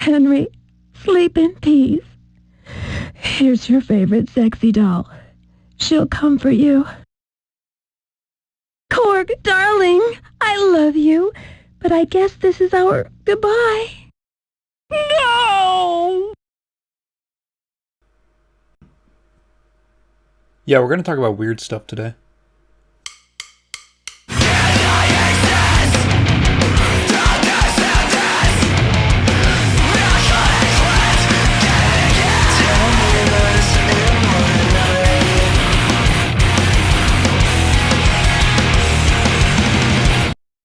Henry, sleep in peace. Here's your favorite sexy doll. She'll comfort you. Korg, darling, I love you, but I guess this is our goodbye. No! Yeah, we're going to talk about weird stuff today.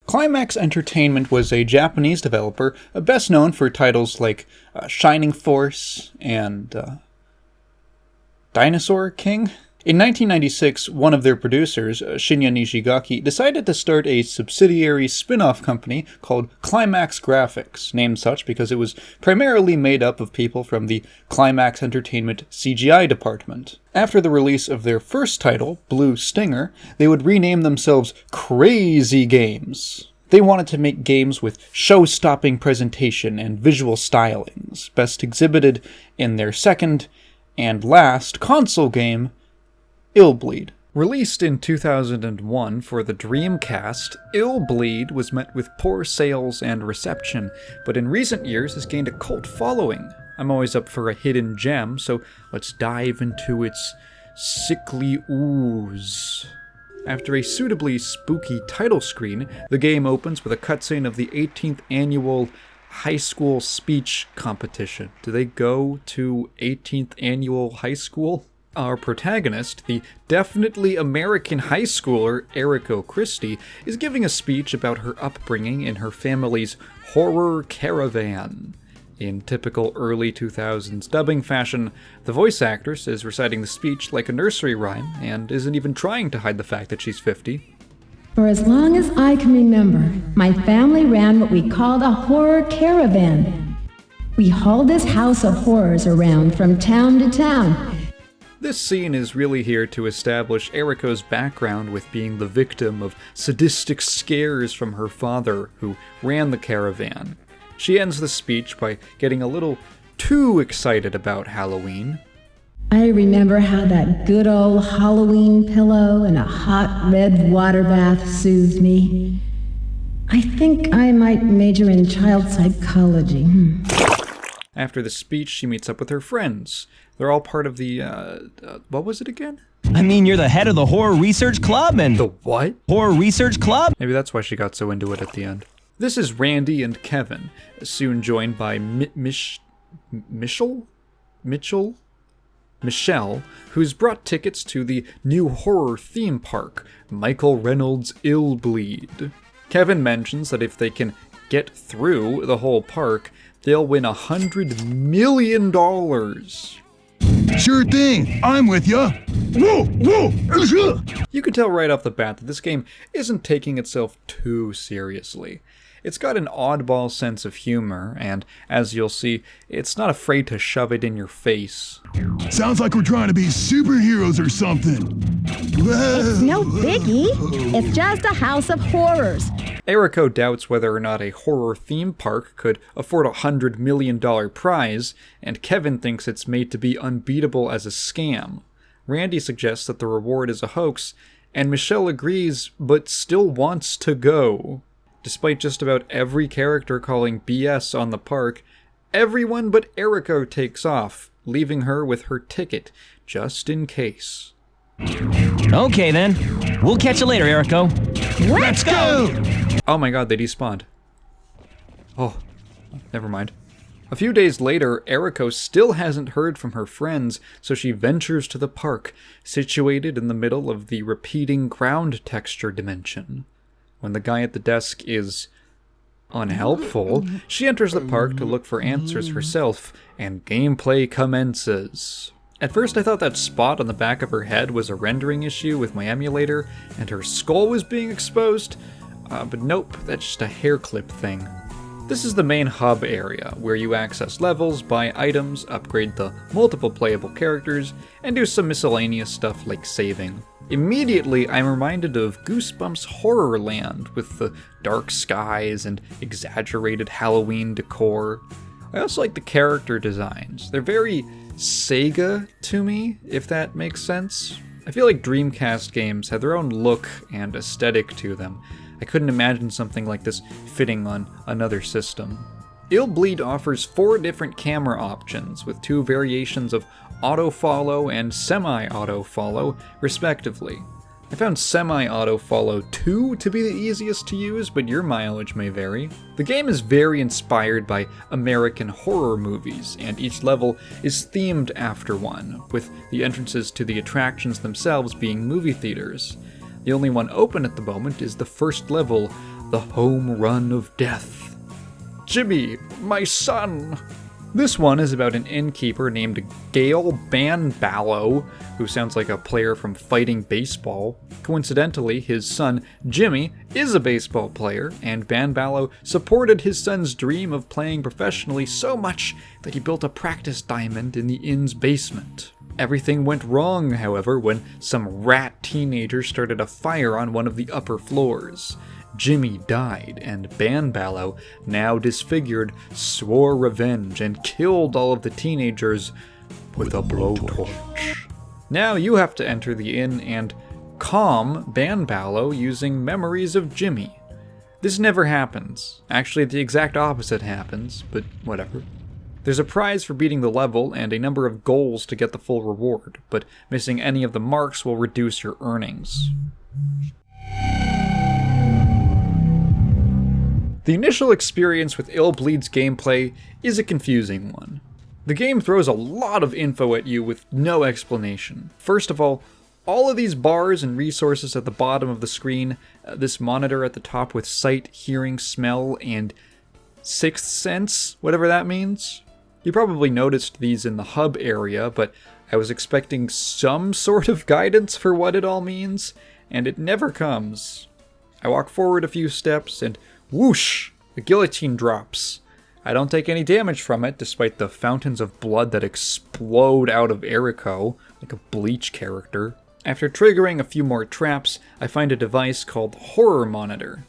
Climax Entertainment was a Japanese developer, best known for titles like Shining Force and Dinosaur King. In 1996, one of their producers, Shinya Nishigaki, decided to start a subsidiary spin-off company called Climax Graphics, named such because it was primarily made up of people from the Climax Entertainment CGI department. After the release of their first title, Blue Stinger, they would rename themselves Crazy Games. They wanted to make games with show-stopping presentation and visual stylings, best exhibited in their second and last console game, Illbleed. Released in 2001 for the Dreamcast, Illbleed was met with poor sales and reception, but in recent years has gained a cult following. I'm always up for a hidden gem, so let's dive into its sickly ooze. After a suitably spooky title screen, the game opens with a cutscene of the 18th annual high school speech competition. Do they go to 18th annual high school? Our protagonist, the definitely American high schooler Eriko Christie, is giving a speech about her upbringing in her family's horror caravan. In typical early 2000s dubbing fashion, the voice actress is reciting the speech like a nursery rhyme and isn't even trying to hide the fact that she's 50. For as long as I can remember, my family ran what we called a horror caravan. We hauled this house of horrors around from town to town. This scene is really here to establish Eriko's background with being the victim of sadistic scares from her father, who ran the caravan. She ends the speech by getting a little too excited about Halloween. I remember how that good old Halloween pillow and a hot red water bath soothed me. I think I might major in child psychology. After the speech, she meets up with her friends. They're all part of the, what was it again? I mean, you're the head of the Horror Research Club and... The what? Horror Research Club? Maybe that's why she got so into it at the end. This is Randy and Kevin, soon joined by Michelle, who's brought tickets to the new horror theme park, Michael Reynolds' Illbleed. Kevin mentions that if they can get through the whole park, they'll win $100 million. Sure thing, I'm with ya. Whoa, whoa. You can tell right off the bat that this game isn't taking itself too seriously. It's got an oddball sense of humor, and as you'll see, it's not afraid to shove it in your face. Sounds like we're trying to be superheroes or something. It's no biggie. It's just a house of horrors. Eriko doubts whether or not a horror theme park could afford a $100 million prize, and Kevin thinks it's made to be unbeatable as a scam. Randy suggests that the reward is a hoax, and Michelle agrees, but still wants to go. Despite just about every character calling BS on the park, everyone but Eriko takes off, leaving her with her ticket, just in case. Okay then, we'll catch you later, Eriko. Let's go! Oh my god, they despawned. Oh, never mind. A few days later, Eriko still hasn't heard from her friends, so she ventures to the park, situated in the middle of the repeating ground texture dimension. When the guy at the desk is unhelpful, she enters the park to look for answers herself, and gameplay commences. At first I thought that spot on the back of her head was a rendering issue with my emulator, and her skull was being exposed, but nope, that's just a hair clip thing. This is the main hub area, where you access levels, buy items, upgrade the multiple playable characters, and do some miscellaneous stuff like saving. Immediately, I'm reminded of Goosebumps Horrorland with the dark skies and exaggerated Halloween decor. I also like the character designs. They're very Sega to me, if that makes sense. I feel like Dreamcast games had their own look and aesthetic to them. I couldn't imagine something like this fitting on another system. Illbleed offers 4 different camera options, with 2 variations of auto-follow and semi-auto-follow, respectively. I found semi-auto-follow 2 to be the easiest to use, but your mileage may vary. The game is very inspired by American horror movies, and each level is themed after one, with the entrances to the attractions themselves being movie theaters. The only one open at the moment is the first level, the Home Run of Death. Jimmy, my son! This one is about an innkeeper named Gale Banballo, who sounds like a player from Fighting Baseball. Coincidentally, his son, Jimmy, is a baseball player, and Banballo supported his son's dream of playing professionally so much that he built a practice diamond in the inn's basement. Everything went wrong, however, when some rat teenagers started a fire on one of the upper floors. Jimmy died, and Banballo, now disfigured, swore revenge and killed all of the teenagers with a blowtorch. Now you have to enter the inn and calm Banballo using memories of Jimmy. This never happens. Actually, the exact opposite happens, but whatever. There's a prize for beating the level and a number of goals to get the full reward, but missing any of the marks will reduce your earnings. The initial experience with Illbleed's gameplay is a confusing one. The game throws a lot of info at you with no explanation. First of all of these bars and resources at the bottom of the screen, this monitor at the top with sight, hearing, smell, and sixth sense, whatever that means. You probably noticed these in the hub area, but I was expecting some sort of guidance for what it all means, and it never comes. I walk forward a few steps and whoosh! The guillotine drops. I don't take any damage from it, despite the fountains of blood that explode out of Eriko, like a Bleach character. After triggering a few more traps, I find a device called Horror Monitor.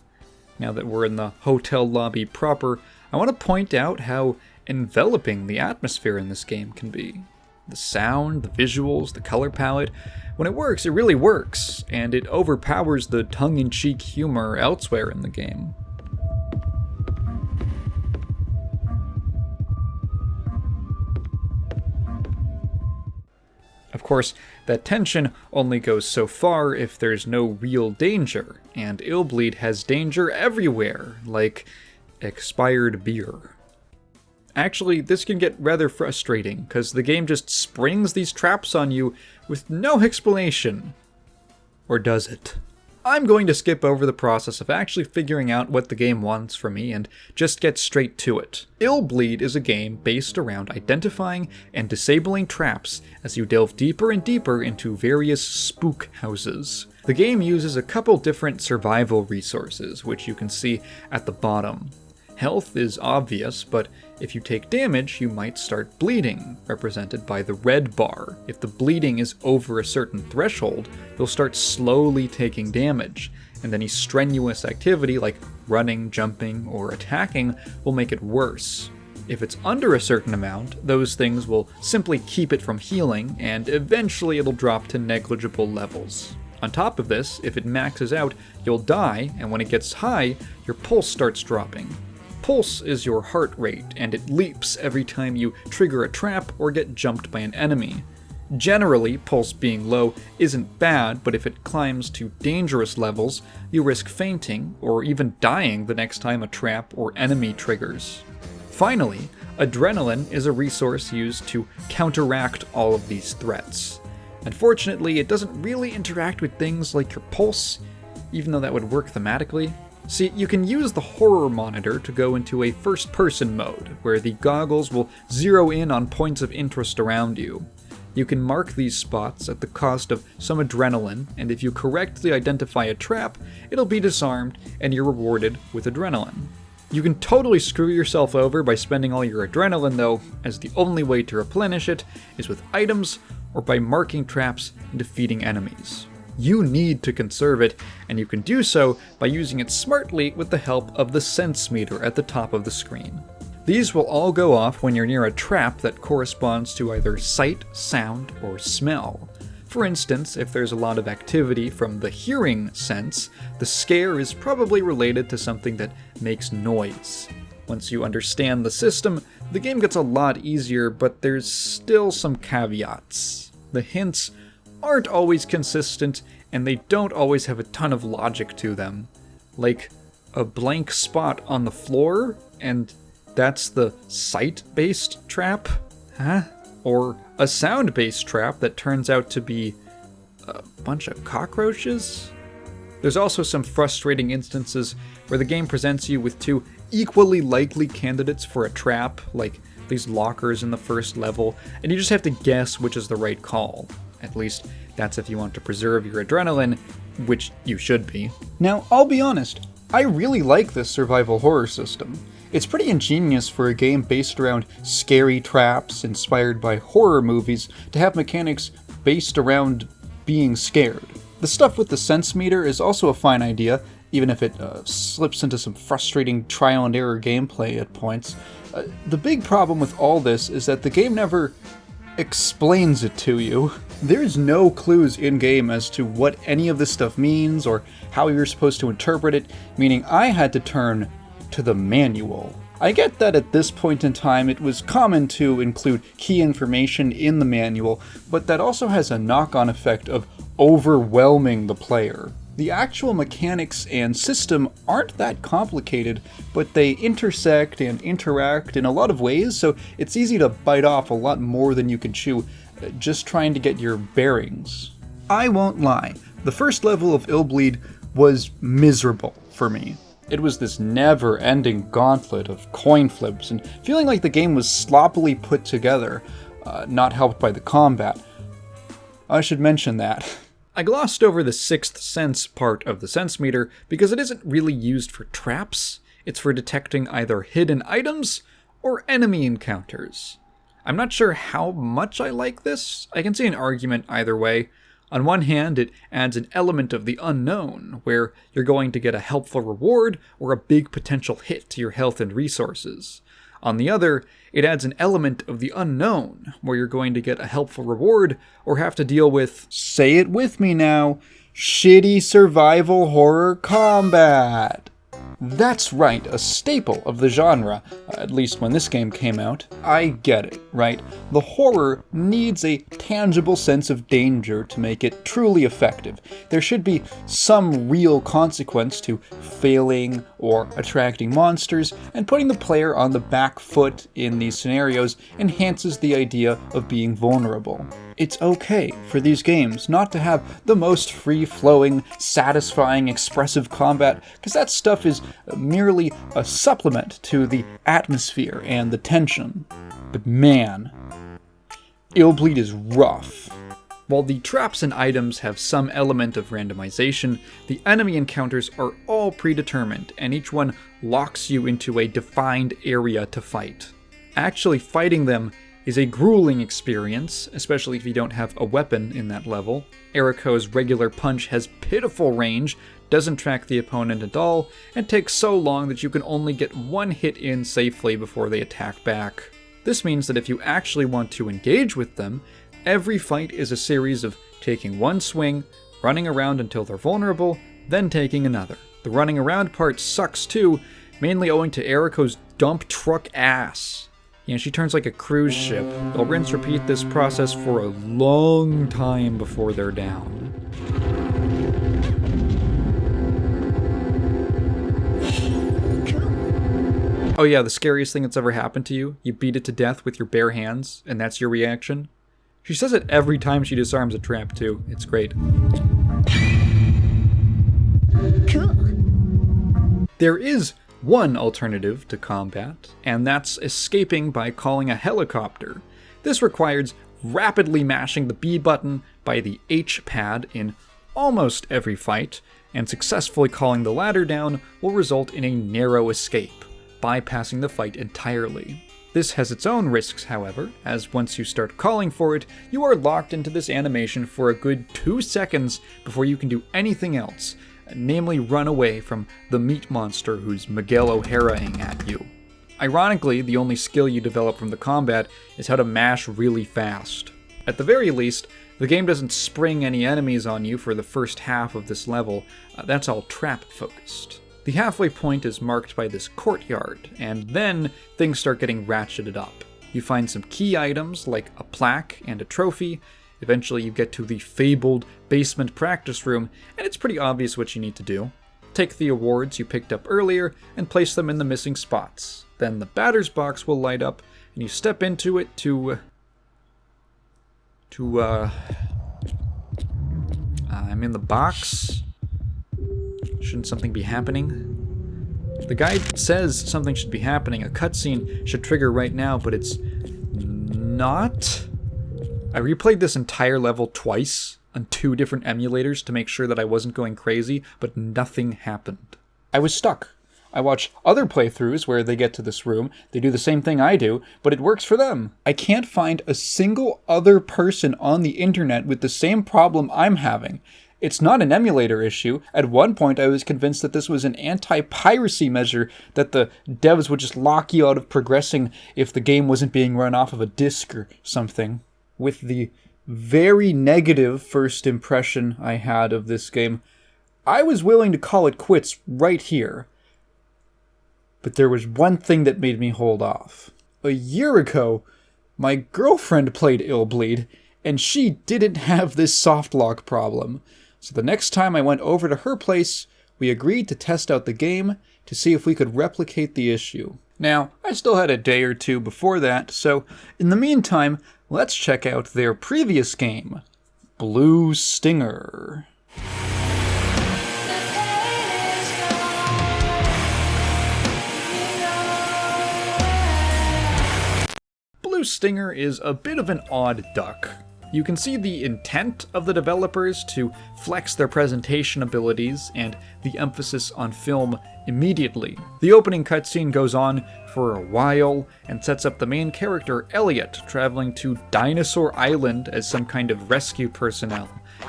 Now that we're in the hotel lobby proper, I want to point out how enveloping the atmosphere in this game can be. The sound, the visuals, the color palette. When it works, it really works, and it overpowers the tongue-in-cheek humor elsewhere in the game. Of course, that tension only goes so far if there's no real danger, and Illbleed has danger everywhere, like expired beer. Actually, this can get rather frustrating, because the game just springs these traps on you with no explanation. Or does it? I'm going to skip over the process of actually figuring out what the game wants from me and just get straight to it. Illbleed is a game based around identifying and disabling traps as you delve deeper and deeper into various spook houses. The game uses a couple different survival resources, which you can see at the bottom. Health is obvious, but if you take damage, you might start bleeding, represented by the red bar. If the bleeding is over a certain threshold, you'll start slowly taking damage, and any strenuous activity like running, jumping, or attacking will make it worse. If it's under a certain amount, those things will simply keep it from healing, and eventually it'll drop to negligible levels. On top of this, if it maxes out, you'll die, and when it gets high, your pulse starts dropping. Pulse is your heart rate, and it leaps every time you trigger a trap or get jumped by an enemy. Generally, pulse being low isn't bad, but if it climbs to dangerous levels, you risk fainting or even dying the next time a trap or enemy triggers. Finally, adrenaline is a resource used to counteract all of these threats. Unfortunately, it doesn't really interact with things like your pulse, even though that would work thematically. See, you can use the horror monitor to go into a first-person mode, where the goggles will zero in on points of interest around you. You can mark these spots at the cost of some adrenaline, and if you correctly identify a trap, it'll be disarmed, and you're rewarded with adrenaline. You can totally screw yourself over by spending all your adrenaline though, as the only way to replenish it is with items or by marking traps and defeating enemies. You need to conserve it, and you can do so by using it smartly with the help of the sense meter at the top of the screen. These will all go off when you're near a trap that corresponds to either sight, sound, or smell. For instance, if there's a lot of activity from the hearing sense, the scare is probably related to something that makes noise. Once you understand the system, the game gets a lot easier, but there's still some caveats. The hints aren't always consistent, and they don't always have a ton of logic to them. Like a blank spot on the floor, and that's the sight-based trap? Huh? Or a sound-based trap that turns out to be a bunch of cockroaches? There's also some frustrating instances where the game presents you with two equally likely candidates for a trap, like these lockers in the first level, and you just have to guess which is the right call. At least, that's if you want to preserve your adrenaline, which you should be. Now, I'll be honest, I really like this survival horror system. It's pretty ingenious for a game based around scary traps inspired by horror movies to have mechanics based around being scared. The stuff with the sense meter is also a fine idea, even if it slips into some frustrating trial and error gameplay at points. The big problem with all this is that the game never explains it to you. There's no clues in-game as to what any of this stuff means or how you're supposed to interpret it, meaning I had to turn to the manual. I get that at this point in time it was common to include key information in the manual, but that also has a knock-on effect of overwhelming the player. The actual mechanics and system aren't that complicated, but they intersect and interact in a lot of ways, so it's easy to bite off a lot more than you can chew, just trying to get your bearings. I won't lie, the first level of Illbleed was miserable for me. It was this never-ending gauntlet of coin flips and feeling like the game was sloppily put together, not helped by the combat. I should mention that. I glossed over the sixth sense part of the sense meter because it isn't really used for traps. It's for detecting either hidden items or enemy encounters. I'm not sure how much I like this. I can see an argument either way. On one hand, it adds an element of the unknown, where you're going to get a helpful reward or a big potential hit to your health and resources. On the other, it adds an element of the unknown, where you're going to get a helpful reward or have to deal with, say it with me now, shitty survival horror combat. That's right, a staple of the genre, at least when this game came out. I get it, right? The horror needs a tangible sense of danger to make it truly effective. There should be some real consequence to failing or attracting monsters, and putting the player on the back foot in these scenarios enhances the idea of being vulnerable. It's okay for these games not to have the most free-flowing, satisfying, expressive combat, because that stuff is merely a supplement to the atmosphere and the tension. But man, Illbleed is rough. While the traps and items have some element of randomization, the enemy encounters are all predetermined, and each one locks you into a defined area to fight. Actually fighting them is a grueling experience, especially if you don't have a weapon in that level. Eriko's regular punch has pitiful range, doesn't track the opponent at all, and takes so long that you can only get one hit in safely before they attack back. This means that if you actually want to engage with them, every fight is a series of taking one swing, running around until they're vulnerable, then taking another. The running around part sucks too, mainly owing to Eriko's dump truck ass. Yeah, she turns like a cruise ship. They'll rinse-repeat this process for a long time before they're down. Oh yeah, the scariest thing that's ever happened to you? You beat it to death with your bare hands, and that's your reaction? She says it every time she disarms a trap, too. It's great. Cool. There is one alternative to combat, and that's escaping by calling a helicopter. This requires rapidly mashing the B button by the H pad in almost every fight, and successfully calling the ladder down will result in a narrow escape, bypassing the fight entirely. This has its own risks, however, as once you start calling for it, you are locked into this animation for a good 2 seconds before you can do anything else, namely run away from the meat monster who's Miguel O'Haraing at you. Ironically, the only skill you develop from the combat is how to mash really fast. At the very least, the game doesn't spring any enemies on you for the first half of this level. That's all trap focused. The halfway point is marked by this courtyard, and then things start getting ratcheted up. You find some key items like a plaque and a trophy. Eventually you get to the fabled basement practice room, and it's pretty obvious what you need to do. Take the awards you picked up earlier and place them in the missing spots. Then the batter's box will light up, and you step into it I'm in the box. Shouldn't something be happening? The guide says something should be happening. A cutscene should trigger right now, but it's not. I replayed this entire level twice on 2 different emulators to make sure that I wasn't going crazy, but nothing happened. I was stuck. I watch other playthroughs where they get to this room, they do the same thing I do, but it works for them. I can't find a single other person on the internet with the same problem I'm having. It's not an emulator issue. At one point I was convinced that this was an anti-piracy measure, that the devs would just lock you out of progressing if the game wasn't being run off of a disc or something. With the very negative first impression I had of this game, I was willing to call it quits right here. But there was one thing that made me hold off. A year ago, my girlfriend played Illbleed, and she didn't have this soft lock problem. So the next time I went over to her place, we agreed to test out the game to see if we could replicate the issue. Now, I still had a day or two before that, so in the meantime, let's check out their previous game, Blue Stinger. Blue Stinger is a bit of an odd duck. You can see the intent of the developers to flex their presentation abilities and the emphasis on film immediately. The opening cutscene goes on for a while and sets up the main character, Elliot, traveling to Dinosaur Island as some kind of rescue personnel,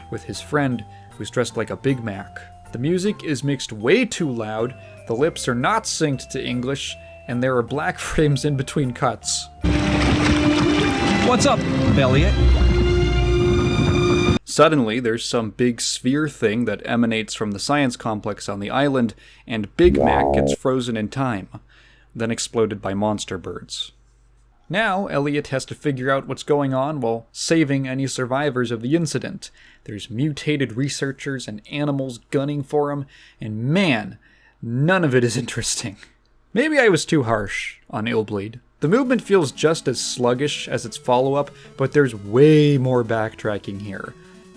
with his friend who's dressed like a Big Mac. The music is mixed way too loud, the lips are not synced to English, and there are black frames in between cuts. What's up, Elliot? Suddenly, there's some big sphere thing that emanates from the science complex on the island, and Big Mac gets frozen in time, then exploded by monster birds. Now, Elliot has to figure out what's going on while saving any survivors of the incident. There's mutated researchers and animals gunning for him, and man, none of it is interesting. Maybe I was too harsh on Illbleed. The movement feels just as sluggish as its follow-up, but there's way more backtracking here.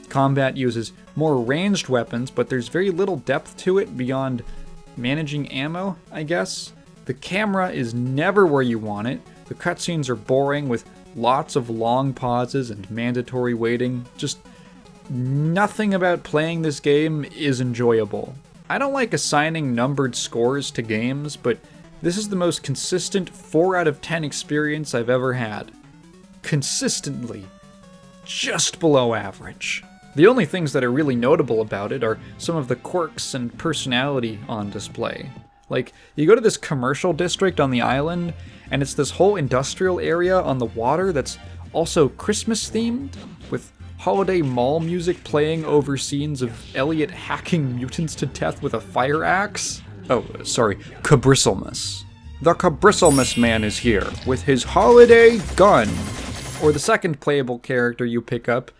Combat uses more ranged weapons, but there's very little depth to it beyond managing ammo, I guess. The camera is never where you want it. The cutscenes are boring with lots of long pauses and mandatory waiting. Just nothing about playing this game is enjoyable. I don't like assigning numbered scores to games, but this is the most consistent 4 out of 10 experience I've ever had. Consistently. Just below average. The only things that are really notable about it are some of the quirks and personality on display. Like, you go to this commercial district on the island, and it's this whole industrial area on the water that's also Christmas themed, with holiday mall music playing over scenes of Elliot hacking mutants to death with a fire axe. Oh, sorry, Cabristlemas. The Cabristlemas man is here, with his holiday gun. Or the second playable character you pick up,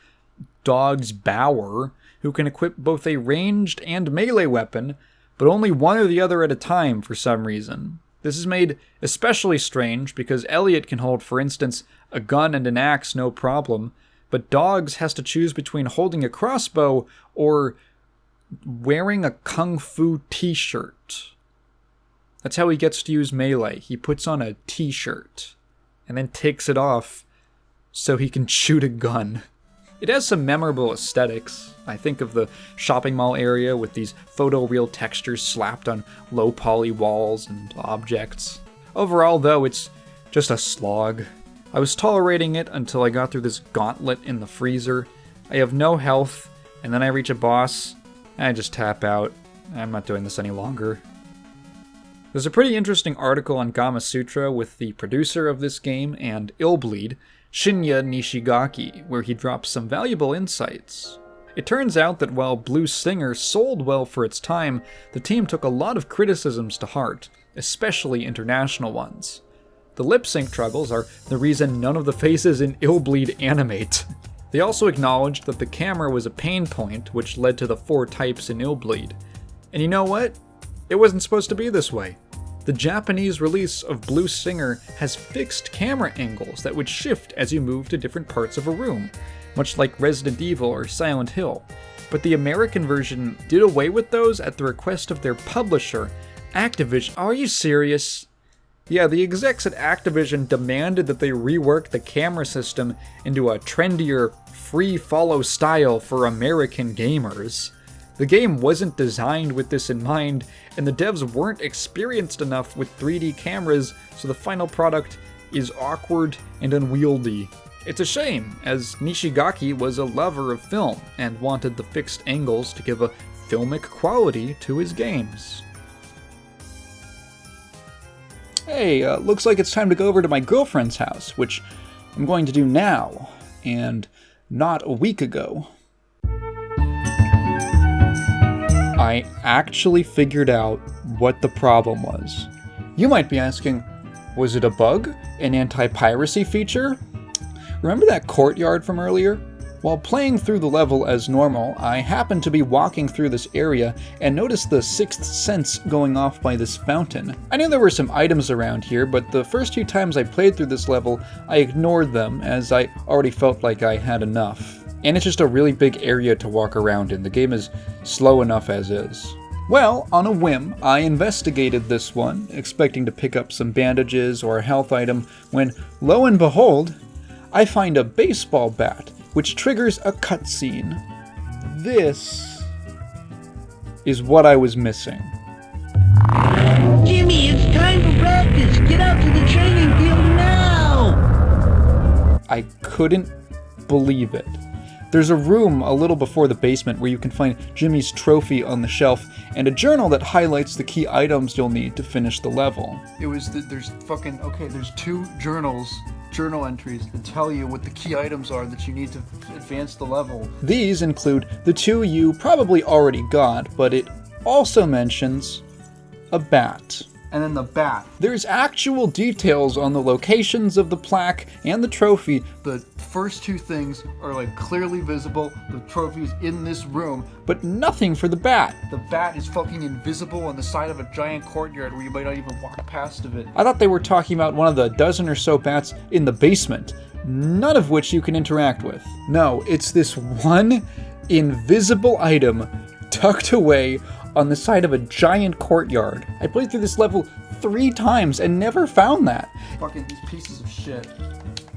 Dog's Bower, who can equip both a ranged and melee weapon, but only one or the other at a time for some reason. This is made especially strange because Elliot can hold, for instance, a gun and an axe no problem, but Dogs has to choose between holding a crossbow or wearing a kung fu t-shirt. That's how he gets to use melee. He puts on a t-shirt and then takes it off so he can shoot a gun. It has some memorable aesthetics. I think of the shopping mall area with these photoreal textures slapped on low poly walls and objects. Overall, though, it's just a slog. I was tolerating it until I got through this gauntlet in the freezer. I have no health, and then I reach a boss, and I just tap out. I'm not doing this any longer. There's a pretty interesting article on Gamasutra with the producer of this game and Illbleed, Shinya Nishigaki, where he drops some valuable insights. It turns out that while Blue Singer sold well for its time, the team took a lot of criticisms to heart, especially international ones. The lip-sync troubles are the reason none of the faces in Illbleed animate. They also acknowledged that the camera was a pain point, which led to the 4 types in Illbleed. And you know what? It wasn't supposed to be this way. The Japanese release of Blue Singer has fixed camera angles that would shift as you move to different parts of a room, much like Resident Evil or Silent Hill. But the American version did away with those at the request of their publisher, Activision. Are you serious? Yeah, the execs at Activision demanded that they rework the camera system into a trendier, free-follow style for American gamers. The game wasn't designed with this in mind, and the devs weren't experienced enough with 3D cameras, so the final product is awkward and unwieldy. It's a shame, as Nishigaki was a lover of film and wanted the fixed angles to give a filmic quality to his games. Hey, looks like it's time to go over to my girlfriend's house, which I'm going to do now, and not a week ago. I actually figured out what the problem was. You might be asking, was it a bug? An anti-piracy feature? Remember that courtyard from earlier? While playing through the level as normal, I happened to be walking through this area and noticed the sixth sense going off by this fountain. I knew there were some items around here, but the first 2 times I played through this level, I ignored them as I already felt like I had enough. And it's just a really big area to walk around in. The game is slow enough as is. Well, on a whim, I investigated this one, expecting to pick up some bandages or a health item, when, lo and behold, I find a baseball bat, which triggers a cutscene. This is what I was missing. Jimmy, it's time for practice! Get out to the training field now! I couldn't believe it. There's a room a little before the basement where you can find Jimmy's trophy on the shelf and a journal that highlights the key items you'll need to finish the level. There's 2 journal entries that tell you what the key items are that you need to advance the level. These include the 2 you probably already got, but it also mentions a bat. And then the bat. There's actual details on the locations of the plaque and the trophy. The first 2 things are like clearly visible. The trophy's in this room, but nothing for the bat. The bat is fucking invisible on the side of a giant courtyard where you might not even walk past of it. I thought they were talking about one of the dozen or so bats in the basement, none of which you can interact with. No, it's this one invisible item tucked away on the side of a giant courtyard. I played through this level 3 times and never found that. Fucking these pieces of shit.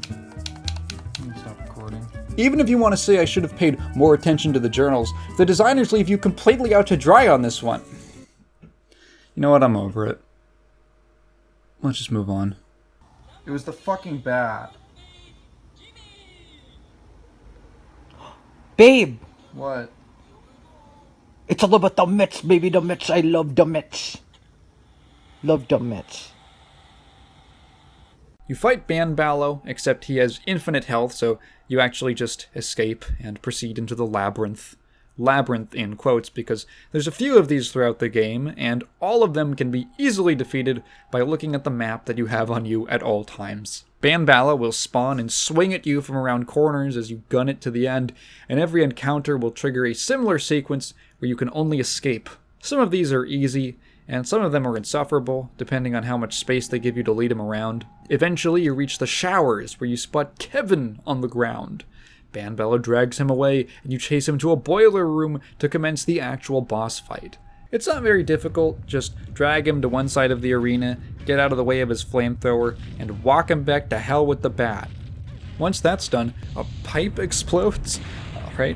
Let me stop recording. Even if you want to say I should have paid more attention to the journals, the designers leave you completely out to dry on this one. You know what? I'm over it. Let's just move on. It was the fucking bat. Babe! What? It's all about the Mets, baby, the Mets. I love the Mets. Love the Mets. You fight Banballo, except he has infinite health, so you actually just escape and proceed into the labyrinth. Labyrinth in quotes, because there's a few of these throughout the game, and all of them can be easily defeated by looking at the map that you have on you at all times. Banballo will spawn and swing at you from around corners as you gun it to the end, and every encounter will trigger a similar sequence where you can only escape. Some of these are easy, and some of them are insufferable, depending on how much space they give you to lead him around. Eventually, you reach the showers, where you spot Kevin on the ground. Banballo drags him away, and you chase him to a boiler room to commence the actual boss fight. It's not very difficult, just drag him to one side of the arena, get out of the way of his flamethrower, and walk him back to hell with the bat. Once that's done, a pipe explodes,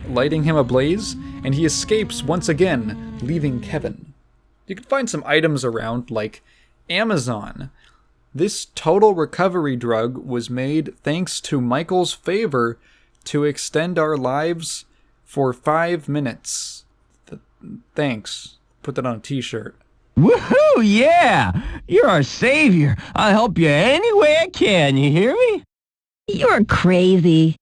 lighting him ablaze, and he escapes once again, leaving Kevin. You can find some items around, like Amazon. This total recovery drug was made thanks to Michael's favor to extend our lives for 5 minutes. Thanks. Put that on a t-shirt. Woohoo, yeah! You're our savior. I'll help you any way I can, you hear me? You're crazy.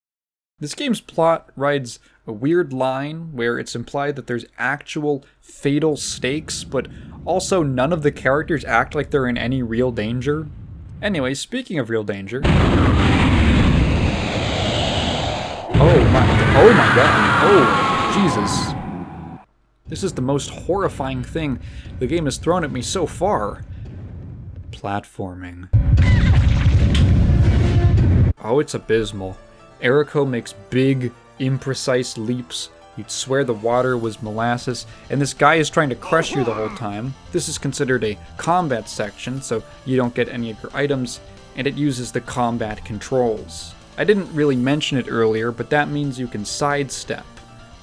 This game's plot rides a weird line where it's implied that there's actual fatal stakes, but also none of the characters act like they're in any real danger. Anyway, speaking of real danger... Oh my god. Oh, Jesus. This is the most horrifying thing the game has thrown at me so far. Platforming. Oh, it's abysmal. Eriko makes big, imprecise leaps. You'd swear the water was molasses, and this guy is trying to crush you the whole time. This is considered a combat section, so you don't get any of your items, and it uses the combat controls. I didn't really mention it earlier, but that means you can sidestep.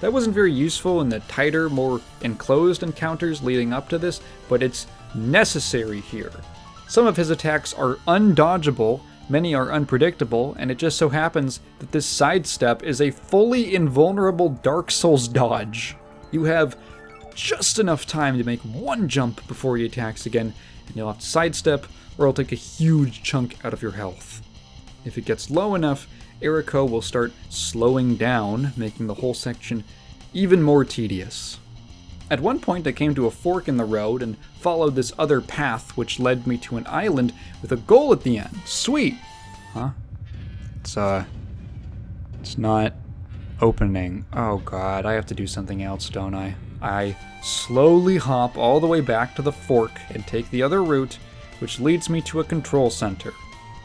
That wasn't very useful in the tighter, more enclosed encounters leading up to this, but it's necessary here. Some of his attacks are undodgeable, many are unpredictable, and it just so happens that this sidestep is a fully invulnerable Dark Souls dodge. You have just enough time to make one jump before he attacks again, and you'll have to sidestep, or it'll take a huge chunk out of your health. If it gets low enough, Eriko will start slowing down, making the whole section even more tedious. At one point I came to a fork in the road and followed this other path which led me to an island with a goal at the end. Sweet! Huh? It's not opening. Oh god, I have to do something else, don't I? I slowly hop all the way back to the fork and take the other route, which leads me to a control center.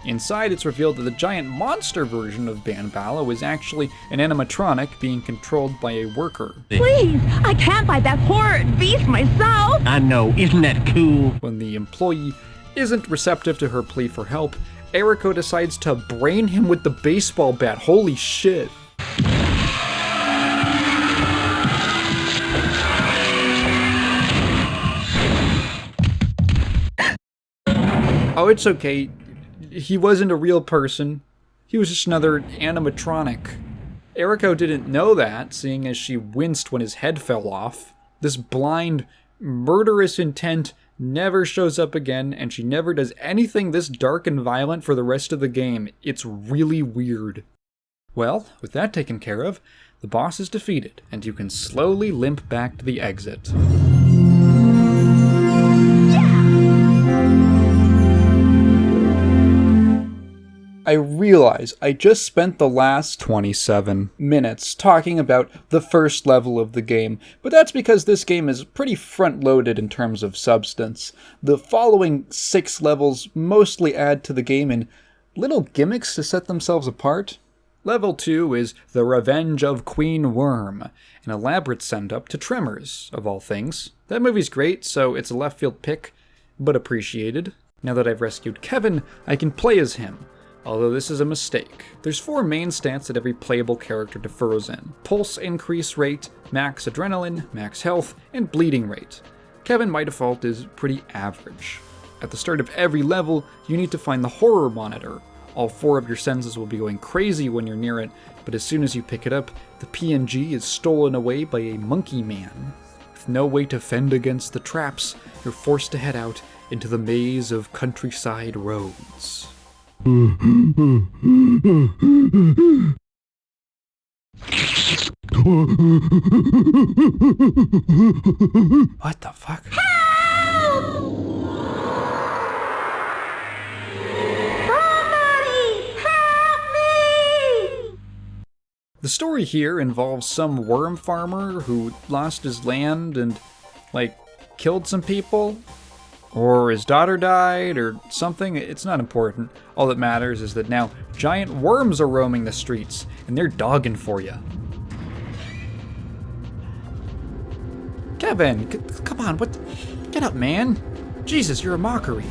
Inside, it's revealed that the giant monster version of Banbala was actually an animatronic being controlled by a worker. Please, I can't fight that horrid beast myself. I know, isn't that cool? When the employee isn't receptive to her plea for help, Eriko decides to brain him with the baseball bat. Holy shit. Oh, it's okay. He wasn't a real person. He was just another animatronic. Eriko didn't know that, seeing as she winced when his head fell off. This blind, murderous intent never shows up again, and she never does anything this dark and violent for the rest of the game. It's really weird. Well, with that taken care of, the boss is defeated, and you can slowly limp back to the exit. I realize I just spent the last 27 minutes talking about the first level of the game, but that's because this game is pretty front-loaded in terms of substance. The following 6 levels mostly add to the game in little gimmicks to set themselves apart. Level 2 is The Revenge of Queen Worm, an elaborate send-up to Tremors, of all things. That movie's great, so it's a left-field pick, but appreciated. Now that I've rescued Kevin, I can play as him. Although this is a mistake. There's 4 main stats that every playable character defers in. Pulse increase rate, max adrenaline, max health, and bleeding rate. Kevin by default is pretty average. At the start of every level, you need to find the horror monitor. All 4 of your senses will be going crazy when you're near it, but as soon as you pick it up, the PNG is stolen away by a monkey man. With no way to fend against the traps, you're forced to head out into the maze of countryside roads. What the fuck? The story here involves some worm farmer who lost his land and, killed some people. Or his daughter died, or something. It's not important. All that matters is that now giant worms are roaming the streets, and they're dogging for you. Kevin, come on, get up, man. Jesus, you're a mockery.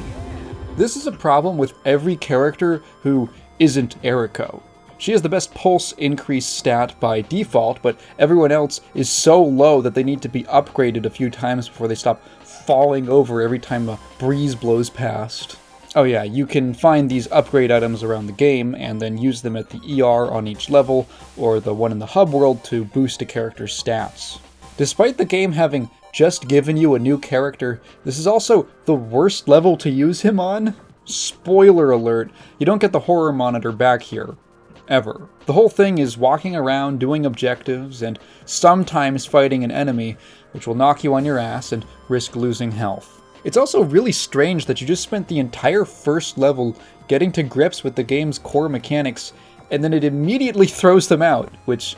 This is a problem with every character who isn't Eriko. She has the best pulse increase stat by default, but everyone else is so low that they need to be upgraded a few times before they stop falling over every time a breeze blows past. Oh yeah, you can find these upgrade items around the game and then use them at the ER on each level, or the one in the hub world to boost a character's stats. Despite the game having just given you a new character, this is also the worst level to use him on. Spoiler alert, you don't get the horror monitor back here. Ever. The whole thing is walking around doing objectives and sometimes fighting an enemy, which will knock you on your ass and risk losing health. It's also really strange that you just spent the entire first level getting to grips with the game's core mechanics, and then it immediately throws them out, which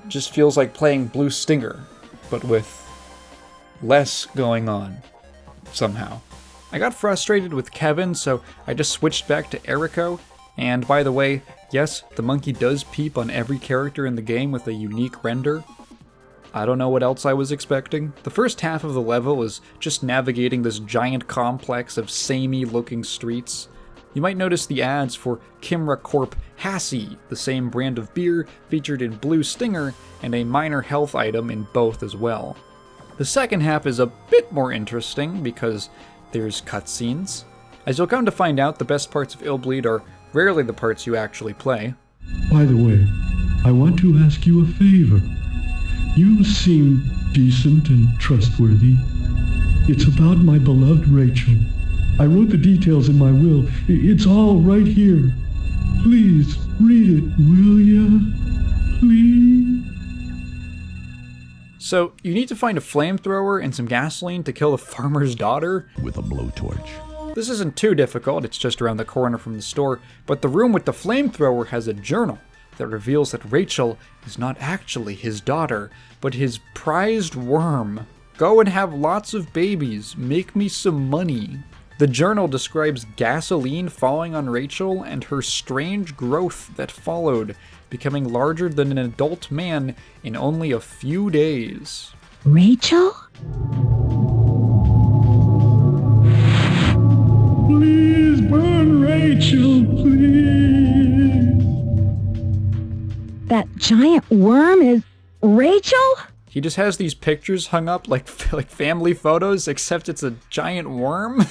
just feels like playing Blue Stinger, but with less going on, somehow. I got frustrated with Kevin, so I just switched back to Eriko, and by the way, yes, the monkey does peep on every character in the game with a unique render. I don't know what else I was expecting. The first half of the level is just navigating this giant complex of samey looking streets. You might notice the ads for Kimra Corp Hassie, the same brand of beer featured in Blue Stinger, and a minor health item in both as well. The second half is a bit more interesting because there's cutscenes. As you'll come to find out, the best parts of Illbleed are rarely the parts you actually play. By the way, I want to ask you a favor. You seem decent and trustworthy. It's about my beloved Rachel. I wrote the details in my will. It's all right here. Please, read it, will ya? Please? So, you need to find a flamethrower and some gasoline to kill the farmer's daughter? With a blowtorch. This isn't too difficult, it's just around the corner from the store, but the room with the flamethrower has a journal that reveals that Rachel is not actually his daughter, but his prized worm. Go and have lots of babies, make me some money. The journal describes gasoline falling on Rachel and her strange growth that followed, becoming larger than an adult man in only a few days. Rachel? Please burn Rachel, please. That giant worm is Rachel? He just has these pictures hung up like family photos, except it's a giant worm.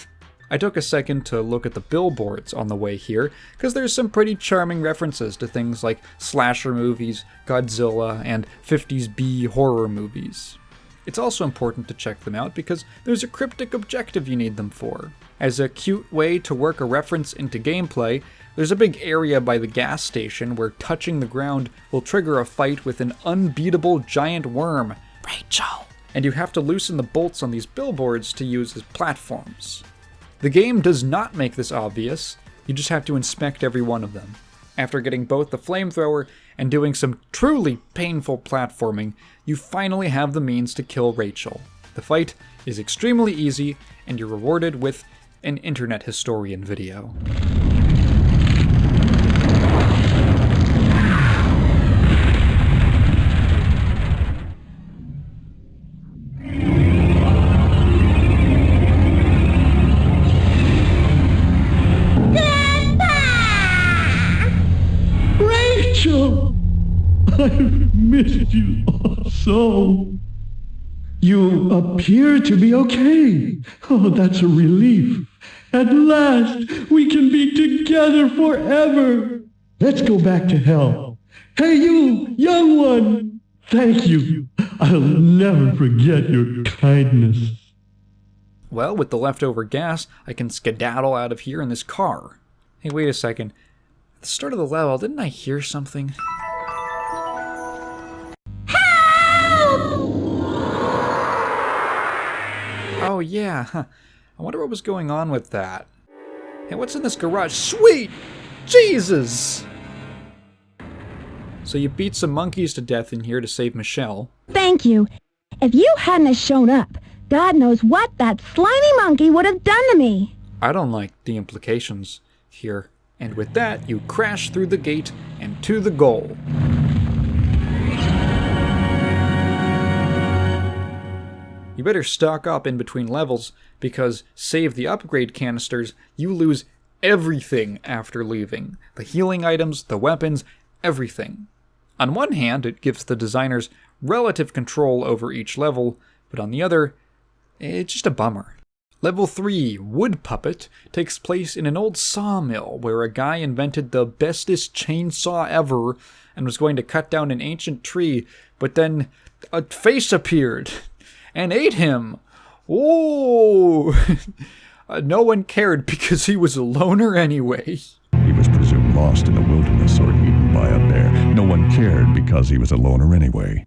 I took a second to look at the billboards on the way here, because there's some pretty charming references to things like slasher movies, Godzilla, and 50s B horror movies. It's also important to check them out because there's a cryptic objective you need them for. As a cute way to work a reference into gameplay, there's a big area by the gas station where touching the ground will trigger a fight with an unbeatable giant worm, Rachel, and you have to loosen the bolts on these billboards to use as platforms. The game does not make this obvious, you just have to inspect every one of them. After getting both the flamethrower and doing some truly painful platforming, you finally have the means to kill Rachel. The fight is extremely easy, and you're rewarded with an internet historian video. Rachel! I've missed you so. You appear to be okay. Oh, that's a relief. At last, we can be together forever. Let's go back to hell. Hey, you, young one. Thank you. I'll never forget your kindness. Well, with the leftover gas, I can skedaddle out of here in this car. Hey, wait a second. At the start of the level, didn't I hear something? Oh yeah, huh. I wonder what was going on with that. Hey, what's in this garage? Sweet Jesus! So you beat some monkeys to death in here to save Michelle. Thank you. If you hadn't have shown up, God knows what that slimy monkey would have done to me. I don't like the implications here. And with that, you crash through the gate and to the goal. You better stock up in between levels, because save the upgrade canisters, you lose everything after leaving. The healing items, the weapons, everything. On one hand, it gives the designers relative control over each level, but on the other, it's just a bummer. Level 3, Wood Puppet, takes place in an old sawmill where a guy invented the bestest chainsaw ever and was going to cut down an ancient tree, but then a face appeared and ate him. Oh, no one cared because he was a loner anyway. He was presumed lost in the wilderness or eaten by a bear. No one cared because he was a loner anyway.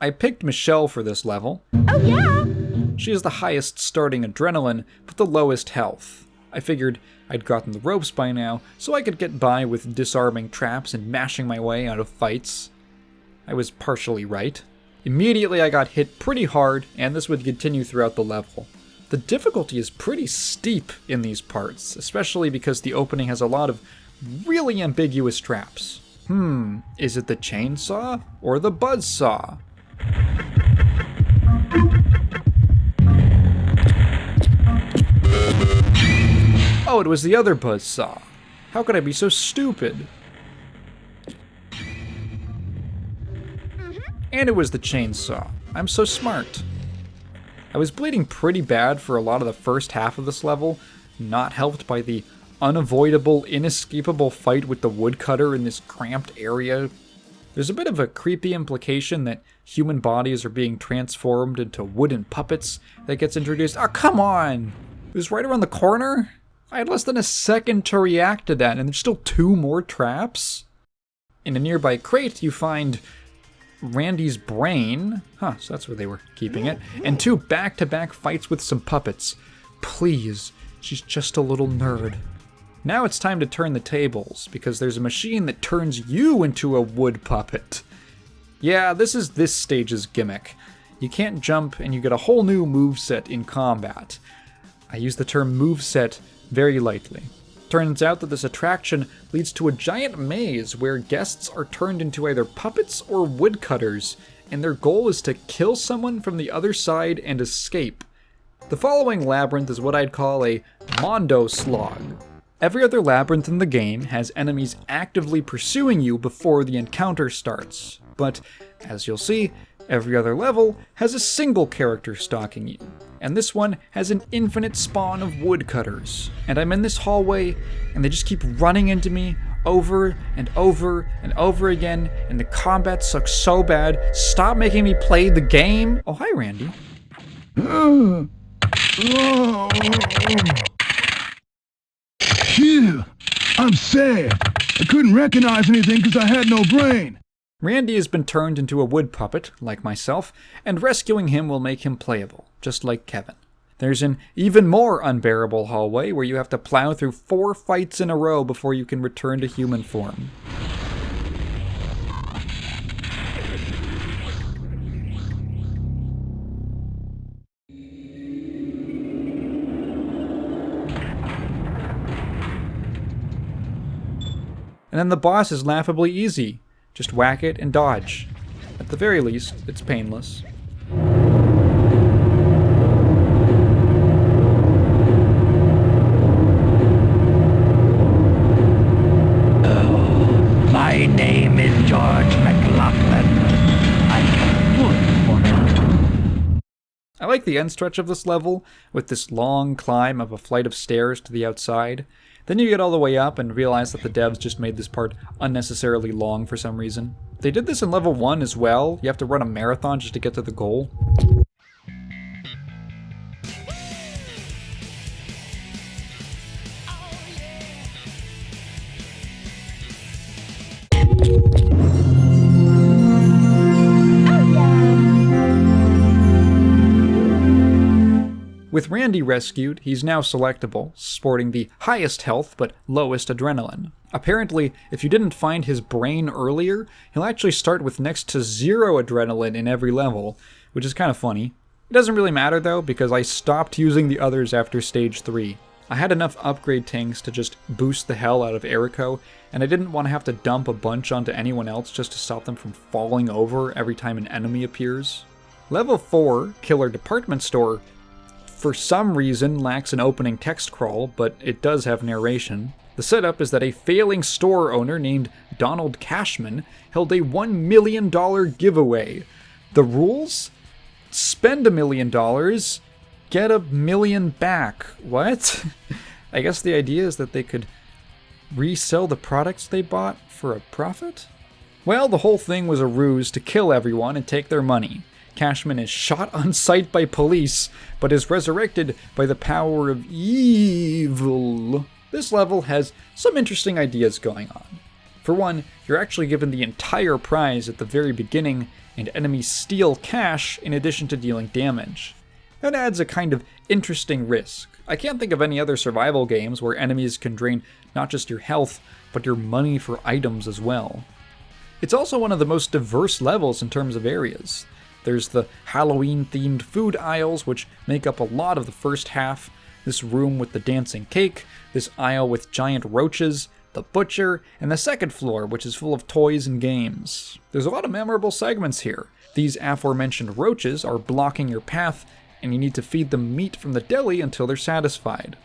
I picked Michelle for this level. Oh, yeah? She has the highest starting adrenaline, but the lowest health. I figured I'd gotten the ropes by now, so I could get by with disarming traps and mashing my way out of fights. I was partially right. Immediately I got hit pretty hard, and this would continue throughout the level. The difficulty is pretty steep in these parts, especially because the opening has a lot of really ambiguous traps. Is it the chainsaw or the buzzsaw? Oh, it was the other buzzsaw. How could I be so stupid? And it was the chainsaw. I'm so smart. I was bleeding pretty bad for a lot of the first half of this level, not helped by the unavoidable, inescapable fight with the woodcutter in this cramped area. There's a bit of a creepy implication that human bodies are being transformed into wooden puppets that gets introduced. Oh, come on! It was right around the corner? I had less than a second to react to that, and there's still 2 more traps? In a nearby crate, you find Randy's brain. So that's where they were keeping it. And 2 back-to-back fights with some puppets. Please, she's just a little nerd. Now it's time to turn the tables, because there's a machine that turns you into a wood puppet. Yeah, this is this stage's gimmick. You can't jump, and you get a whole new moveset in combat. I use the term moveset very lightly. Turns out that this attraction leads to a giant maze where guests are turned into either puppets or woodcutters, and their goal is to kill someone from the other side and escape. The following labyrinth is what I'd call a Mondo slog. Every other labyrinth in the game has enemies actively pursuing you before the encounter starts, but as you'll see, every other level has a single character stalking you. And this one has an infinite spawn of woodcutters. And I'm in this hallway, and they just keep running into me over and over and over again, and the combat sucks so bad. Stop making me play the game! Oh, hi, Randy. Phew! I'm sad. I couldn't recognize anything because I had no brain. Randy has been turned into a wood puppet, like myself, and rescuing him will make him playable, just like Kevin. There's an even more unbearable hallway where you have to plow through 4 fights in a row before you can return to human form. And then the boss is laughably easy. Just whack it and dodge. At the very least, it's painless. My name is George McLaughlin. I can work for I like the end stretch of this level, with this long climb of a flight of stairs to the outside. Then you get all the way up and realize that the devs just made this part unnecessarily long for some reason. They did this in level 1 as well. You have to run a marathon just to get to the goal. With Randy rescued, he's now selectable, sporting the highest health but lowest adrenaline. Apparently, if you didn't find his brain earlier, he'll actually start with next to 0 adrenaline in every level, which is kind of funny. It doesn't really matter though, because I stopped using the others after stage 3. I had enough upgrade tanks to just boost the hell out of Eriko, and I didn't want to have to dump a bunch onto anyone else just to stop them from falling over every time an enemy appears. Level 4, Killer Department Store, for some reason lacks an opening text crawl, but it does have narration. The setup is that a failing store owner named Donald Cashman held a $1 million giveaway. The rules? Spend $1 million, get $1 million back. What? I guess the idea is that they could resell the products they bought for a profit? Well, the whole thing was a ruse to kill everyone and take their money. Cashman is shot on sight by police, but is resurrected by the power of evil. This level has some interesting ideas going on. For one, you're actually given the entire prize at the very beginning, and enemies steal cash in addition to dealing damage. That adds a kind of interesting risk. I can't think of any other survival games where enemies can drain not just your health, but your money for items as well. It's also one of the most diverse levels in terms of areas. There's the Halloween-themed food aisles, which make up a lot of the first half, this room with the dancing cake, this aisle with giant roaches, the butcher, and the second floor, which is full of toys and games. There's a lot of memorable segments here. These aforementioned roaches are blocking your path, and you need to feed them meat from the deli until they're satisfied.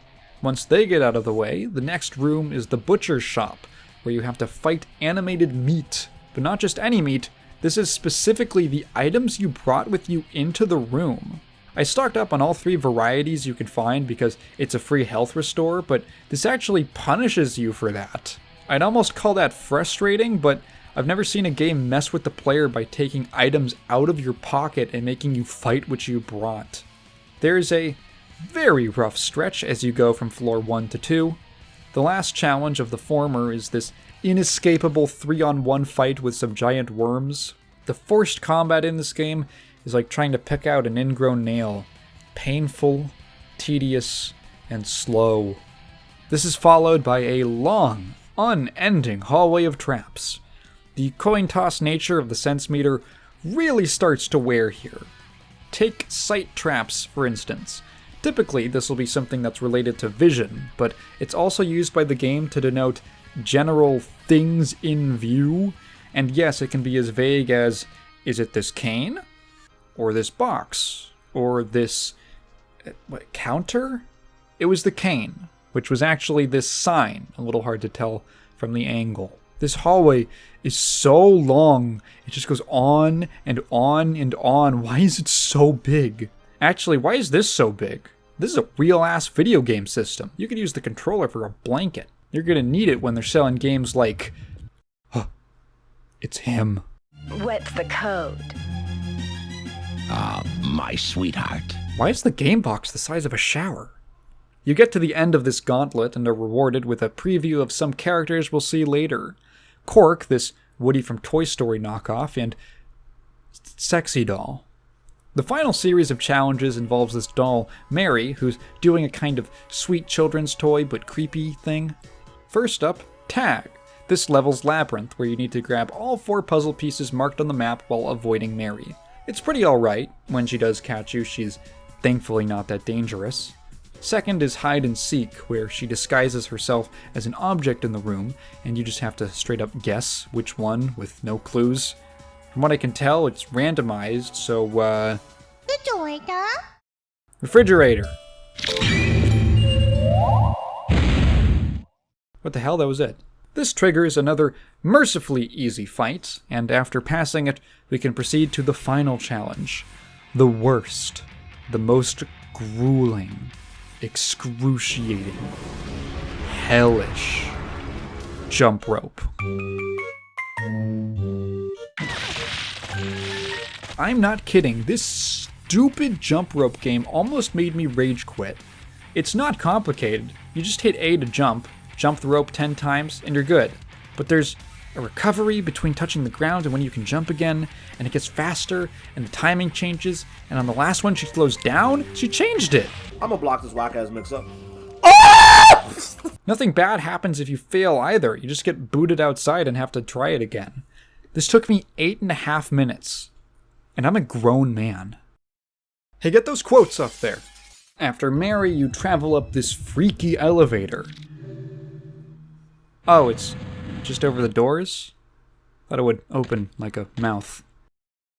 Once they get out of the way, the next room is the butcher's shop, where you have to fight animated meat. But not just any meat, this is specifically the items you brought with you into the room. I stocked up on all 3 varieties you can find because it's a free health restore, but this actually punishes you for that. I'd almost call that frustrating, but I've never seen a game mess with the player by taking items out of your pocket and making you fight what you brought. There's a very rough stretch as you go from floor 1 to 2. The last challenge of the former is this inescapable 3-on-1 fight with some giant worms. The forced combat in this game is like trying to pick out an ingrown nail. Painful, tedious, and slow. This is followed by a long, unending hallway of traps. The coin toss nature of the sense meter really starts to wear here. Take sight traps, for instance. Typically, this will be something that's related to vision, but it's also used by the game to denote general things in view, and yes, it can be as vague as, is it this cane? Or this box? Or this counter? It was the cane, which was actually this sign, a little hard to tell from the angle. This hallway is so long, it just goes on and on and on. Why is it so big? Actually, why is this so big? This is a real-ass video game system. You could use the controller for a blanket. You're gonna need it when they're selling games like... it's him. What's the code? My sweetheart. Why is the game box the size of a shower? You get to the end of this gauntlet and are rewarded with a preview of some characters we'll see later. Cork, this Woody from Toy Story knockoff, and Sexy Doll. The final series of challenges involves this doll, Mary, who's doing a kind of sweet children's toy but creepy thing. First up, Tag. This level's labyrinth, where you need to grab all 4 puzzle pieces marked on the map while avoiding Mary. It's pretty alright. When she does catch you, she's thankfully not that dangerous. Second is Hide and Seek, where she disguises herself as an object in the room, and you just have to straight up guess which one with no clues. From what I can tell, it's randomized, so, Refrigerator. What the hell, that was it. This triggers another mercifully easy fight, and after passing it, we can proceed to the final challenge. The worst, the most grueling, excruciating, hellish jump rope. I'm not kidding, this stupid jump rope game almost made me rage quit. It's not complicated, you just hit A to jump the rope 10 times, and you're good. But there's a recovery between touching the ground and when you can jump again, and it gets faster, and the timing changes, and on the last one she slows down, she changed it! I'm gonna block this whack-ass mix-up. Nothing bad happens if you fail either, you just get booted outside and have to try it again. This took me 8.5 minutes, and I'm a grown man. Hey, get those quotes up there. After Mary, you travel up this freaky elevator. Oh, it's just over the doors? Thought it would open like a mouth.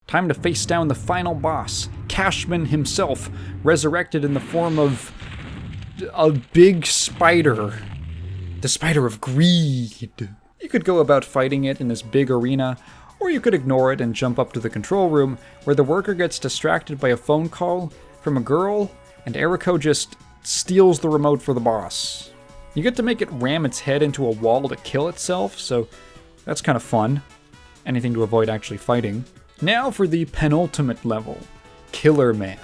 Time to face down the final boss, Cashman himself, resurrected in the form of a big spider. The spider of greed. You could go about fighting it in this big arena, or you could ignore it and jump up to the control room, where the worker gets distracted by a phone call from a girl, and Eriko just steals the remote for the boss. You get to make it ram its head into a wall to kill itself, so that's kind of fun. anything to avoid actually fighting. Now for the penultimate level, Killer Man.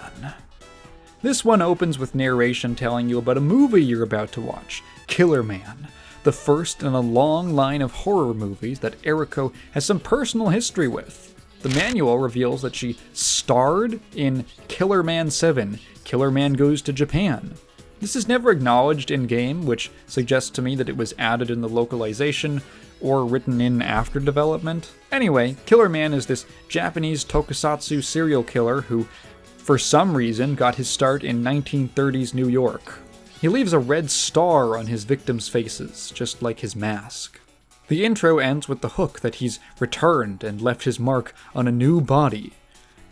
This one opens with narration telling you about a movie you're about to watch, Killer Man, the first in a long line of horror movies that Eriko has some personal history with. The manual reveals that she starred in Killer Man 7, Killer Man Goes to Japan. This is never acknowledged in-game, which suggests to me that it was added in the localization or written in after development. Anyway, Killer Man is this Japanese tokusatsu serial killer who, for some reason, got his start in 1930s New York. He leaves a red star on his victims' faces, just like his mask. The intro ends with the hook that he's returned and left his mark on a new body.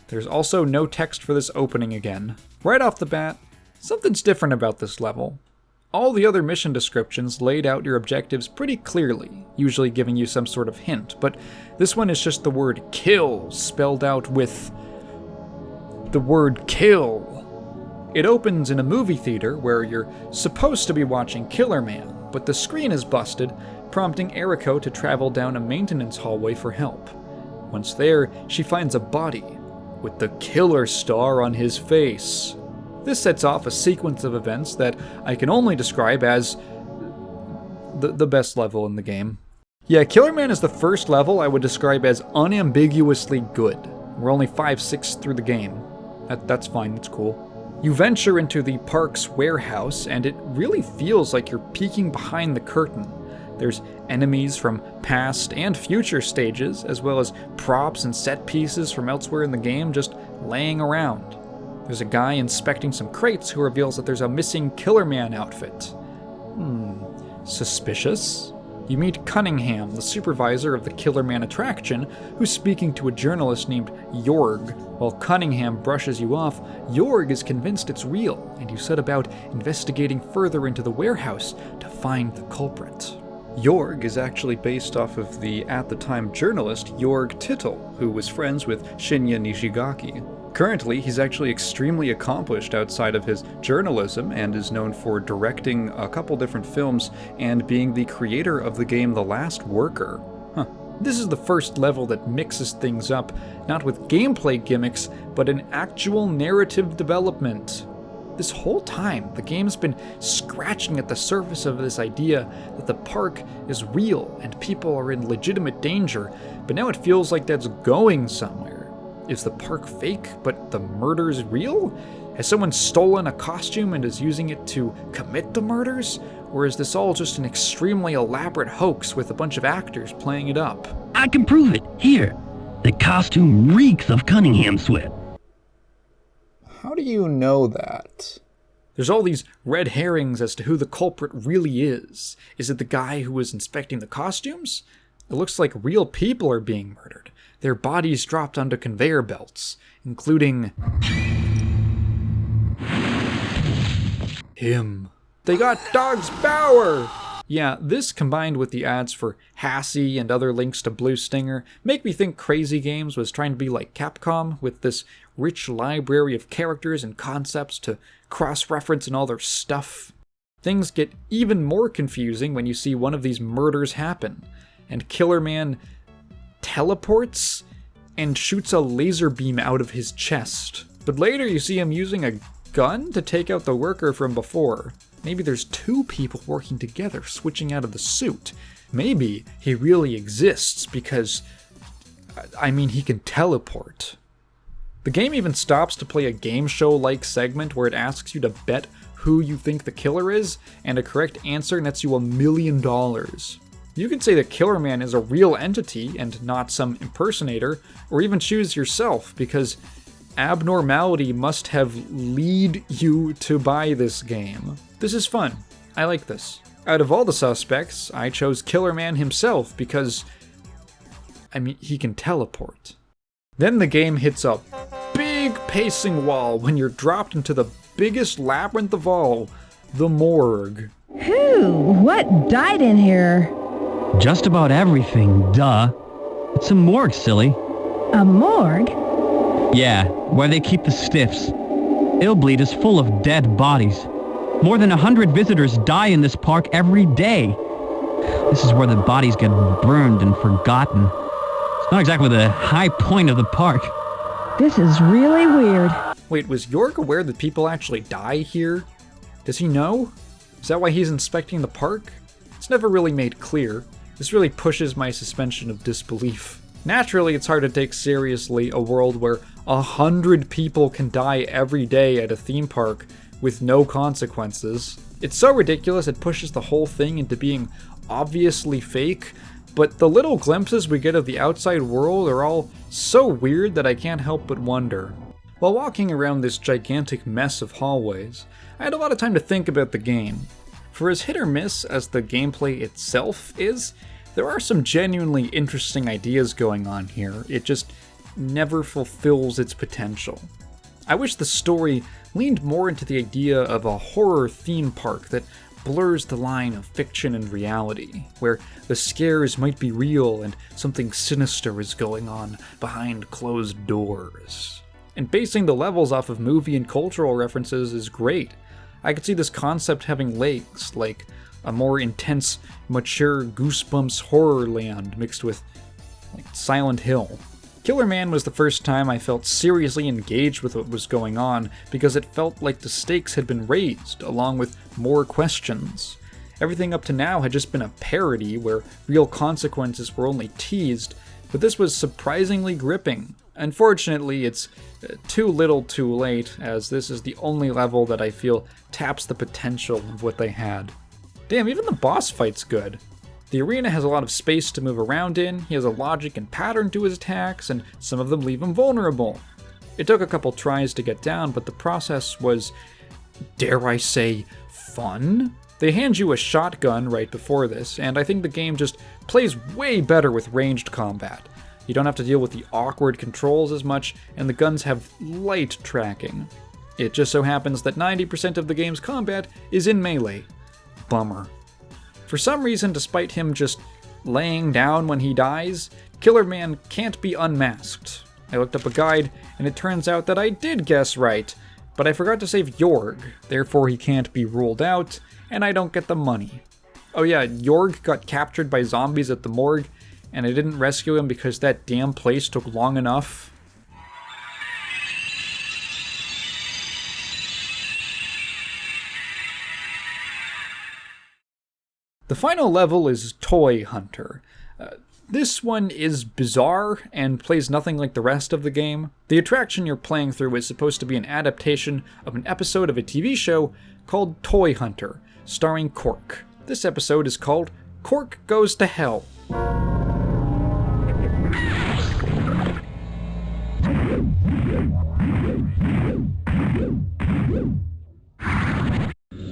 There's also no text for this opening again. Right off the bat, something's different about this level. All the other mission descriptions laid out your objectives pretty clearly, usually giving you some sort of hint, but this one is just the word kill spelled out with the word kill. It opens in a movie theater where you're supposed to be watching Killer Man, but the screen is busted, prompting Eriko to travel down a maintenance hallway for help. Once there, she finds a body with the killer star on his face. This sets off a sequence of events that I can only describe as the best level in the game. Yeah, Killer Man is the first level I would describe as unambiguously good. We're only 5/6 through the game. That's fine, that's cool. You venture into the park's warehouse, and it really feels like you're peeking behind the curtain. There's enemies from past and future stages, as well as props and set pieces from elsewhere in the game just laying around. There's a guy inspecting some crates who reveals that there's a missing Killer Man outfit. Suspicious. You meet Cunningham, the supervisor of the Killer Man attraction, who's speaking to a journalist named Jorg. While Cunningham brushes you off, Jorg is convinced it's real, and you set about investigating further into the warehouse to find the culprit. Jorg is actually based off of the, at the time, journalist Jorg Tittel, who was friends with Shinya Nishigaki. Currently, he's actually extremely accomplished outside of his journalism and is known for directing a couple different films and being the creator of the game The Last Worker. This is the first level that mixes things up, not with gameplay gimmicks, but in actual narrative development. This whole time, the game's been scratching at the surface of this idea that the park is real and people are in legitimate danger, but now it feels like that's going somewhere. Is the park fake, but the murders real? Has someone stolen a costume and is using it to commit the murders? Or is this all just an extremely elaborate hoax with a bunch of actors playing it up? I can prove it. Here. The costume reeks of Cunningham sweat. How do you know that? There's all these red herrings as to who the culprit really is. Is it the guy who was inspecting the costumes? It looks like real people are being murdered. Their bodies dropped onto conveyor belts, including him. They got Dog's Power! Yeah, this combined with the ads for Hassie and other links to Blue Stinger make me think Crazy Games was trying to be like Capcom with this rich library of characters and concepts to cross-reference in all their stuff. Things get even more confusing when you see one of these murders happen, and Killer Man teleports and shoots a laser beam out of his chest. But later you see him using a gun to take out the worker from before. Maybe there's two people working together, switching out of the suit. Maybe he really exists because, he can teleport. The game even stops to play a game show-like segment where it asks you to bet who you think the killer is, and a correct answer nets you $1 million. You can say that Killer Man is a real entity and not some impersonator, or even choose yourself, because abnormality must have lead you to buy this game. This is fun. I like this. Out of all the suspects, I chose Killer Man himself because, he can teleport. Then the game hits a big pacing wall when you're dropped into the biggest labyrinth of all, the morgue. What died in here? Just about everything, duh. It's a morgue, silly. A morgue? Yeah, where they keep the stiffs. Illbleed is full of dead bodies. More than 100 visitors die in this park every day. This is where the bodies get burned and forgotten. Not exactly the high point of the park. This is really weird. Wait, was York aware that people actually die here? Does he know? Is that why he's inspecting the park? It's never really made clear. This really pushes my suspension of disbelief. Naturally, it's hard to take seriously a world where 100 people can die every day at a theme park with no consequences. It's so ridiculous it pushes the whole thing into being obviously fake, but the little glimpses we get of the outside world are all so weird that I can't help but wonder. While walking around this gigantic mess of hallways, I had a lot of time to think about the game. For as hit or miss as the gameplay itself is, there are some genuinely interesting ideas going on here. It just never fulfills its potential. I wish the story leaned more into the idea of a horror theme park that blurs the line of fiction and reality, where the scares might be real and something sinister is going on behind closed doors. And basing the levels off of movie and cultural references is great. I could see this concept having legs, like a more intense, mature Goosebumps horror land mixed with, like, Silent Hill. Killer Man was the first time I felt seriously engaged with what was going on, because it felt like the stakes had been raised, along with more questions. Everything up to now had just been a parody where real consequences were only teased, but this was surprisingly gripping. Unfortunately, it's too little too late, as this is the only level that I feel taps the potential of what they had. Damn, even the boss fight's good. The arena has a lot of space to move around in, he has a logic and pattern to his attacks, and some of them leave him vulnerable. It took a couple tries to get down, but the process was, dare I say, fun? They hand you a shotgun right before this, and I think the game just plays way better with ranged combat. You don't have to deal with the awkward controls as much, and the guns have light tracking. It just so happens that 90% of the game's combat is in melee. Bummer. For some reason, despite him just laying down when he dies, Killer Man can't be unmasked. I looked up a guide, and it turns out that I did guess right, but I forgot to save Jorg, therefore he can't be ruled out, and I don't get the money. Oh yeah, Jorg got captured by zombies at the morgue, and I didn't rescue him because that damn place took long enough. The final level is Toy Hunter. This one is bizarre and plays nothing like the rest of the game. The attraction you're playing through is supposed to be an adaptation of an episode of a TV show called Toy Hunter, starring Cork. This episode is called Cork Goes to Hell.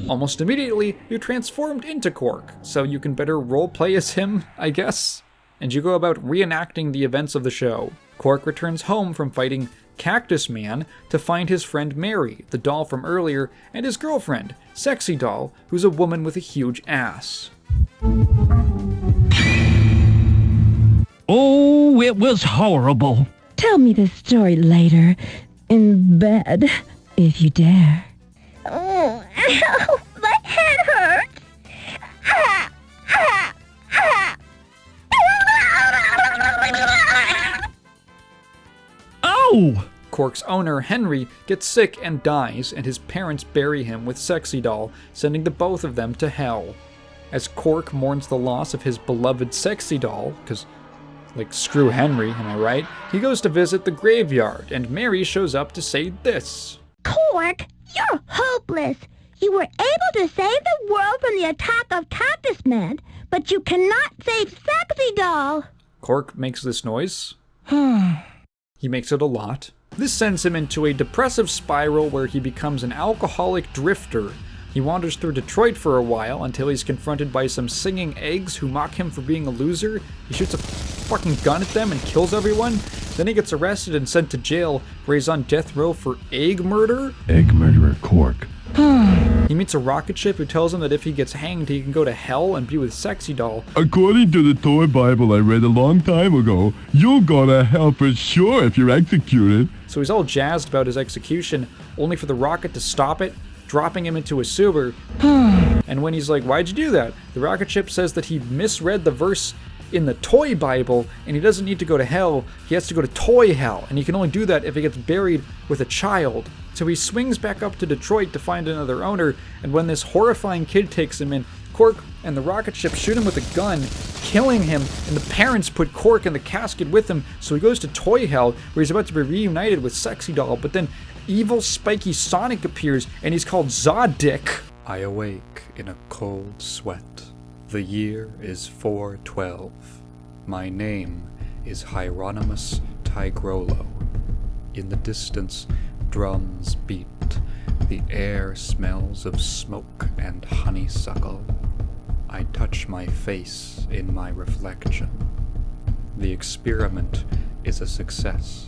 Almost immediately, you're transformed into Cork, so you can better roleplay as him, I guess. And you go about reenacting the events of the show. Cork returns home from fighting Cactus Man to find his friend Mary, the doll from earlier, and his girlfriend, Sexy Doll, who's a woman with a huge ass. Oh, it was horrible. Tell me this story later, in bed, if you dare. Oh, ow, my head hurts. Ha, ha, ha. Oh! Cork's owner, Henry, gets sick and dies, and his parents bury him with Sexy Doll, sending the both of them to hell. As Cork mourns the loss of his beloved Sexy Doll, because, like, screw Henry, am I right? He goes to visit the graveyard, and Mary shows up to say this. Cork, you're hopeless. You were able to save the world from the attack of Cactus Man, but you cannot save Sexy Doll. Cork makes this noise. He makes it a lot. This sends him into a depressive spiral where he becomes an alcoholic drifter. He wanders through Detroit for a while until he's confronted by some singing eggs who mock him for being a loser. He shoots a fucking gun at them and kills everyone. Then he gets arrested and sent to jail where he's on death row for egg murder. Egg murderer Cork. He meets a rocket ship who tells him that if he gets hanged, he can go to hell and be with Sexy Doll. According to the toy Bible I read a long time ago, you'll go to hell for sure if you're executed. So he's all jazzed about his execution, only for the rocket to stop it, dropping him into a sewer. And when he's like, why'd you do that? The rocket ship says that he misread the verse in the toy Bible, and he doesn't need to go to hell, he has to go to toy hell, and he can only do that if he gets buried with a child. So he swings back up to Detroit to find another owner, and when this horrifying kid takes him in, Cork and the rocket ship shoot him with a gun, killing him, and the parents put Cork in the casket with him, so he goes to toy hell, where he's about to be reunited with Sexy Doll, but then evil spiky Sonic appears, and he's called Zodick. I awake in a cold sweat. The year is 412. My name is Hieronymus Tigrolo. In the distance, drums beat. The air smells of smoke and honeysuckle. I touch my face in my reflection. The experiment is a success.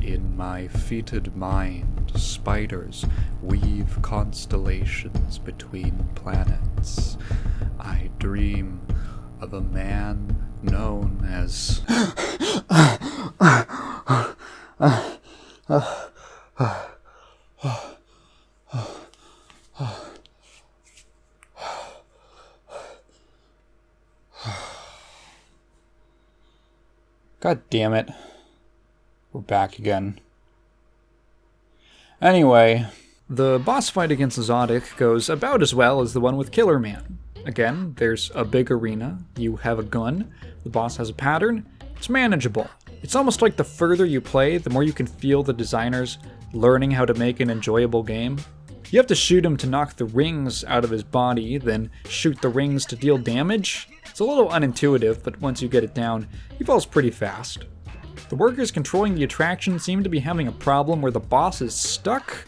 In my fetid mind, spiders weave constellations between planets. I dream of a man known as... God damn it. We're back again. Anyway, the boss fight against Zodic goes about as well as the one with Killer Man. Again, there's a big arena, you have a gun, the boss has a pattern, it's manageable. It's almost like the further you play, the more you can feel the designers learning how to make an enjoyable game. You have to shoot him to knock the rings out of his body, then shoot the rings to deal damage. It's a little unintuitive, but once you get it down, he falls pretty fast. The workers controlling the attraction seem to be having a problem where the boss is stuck,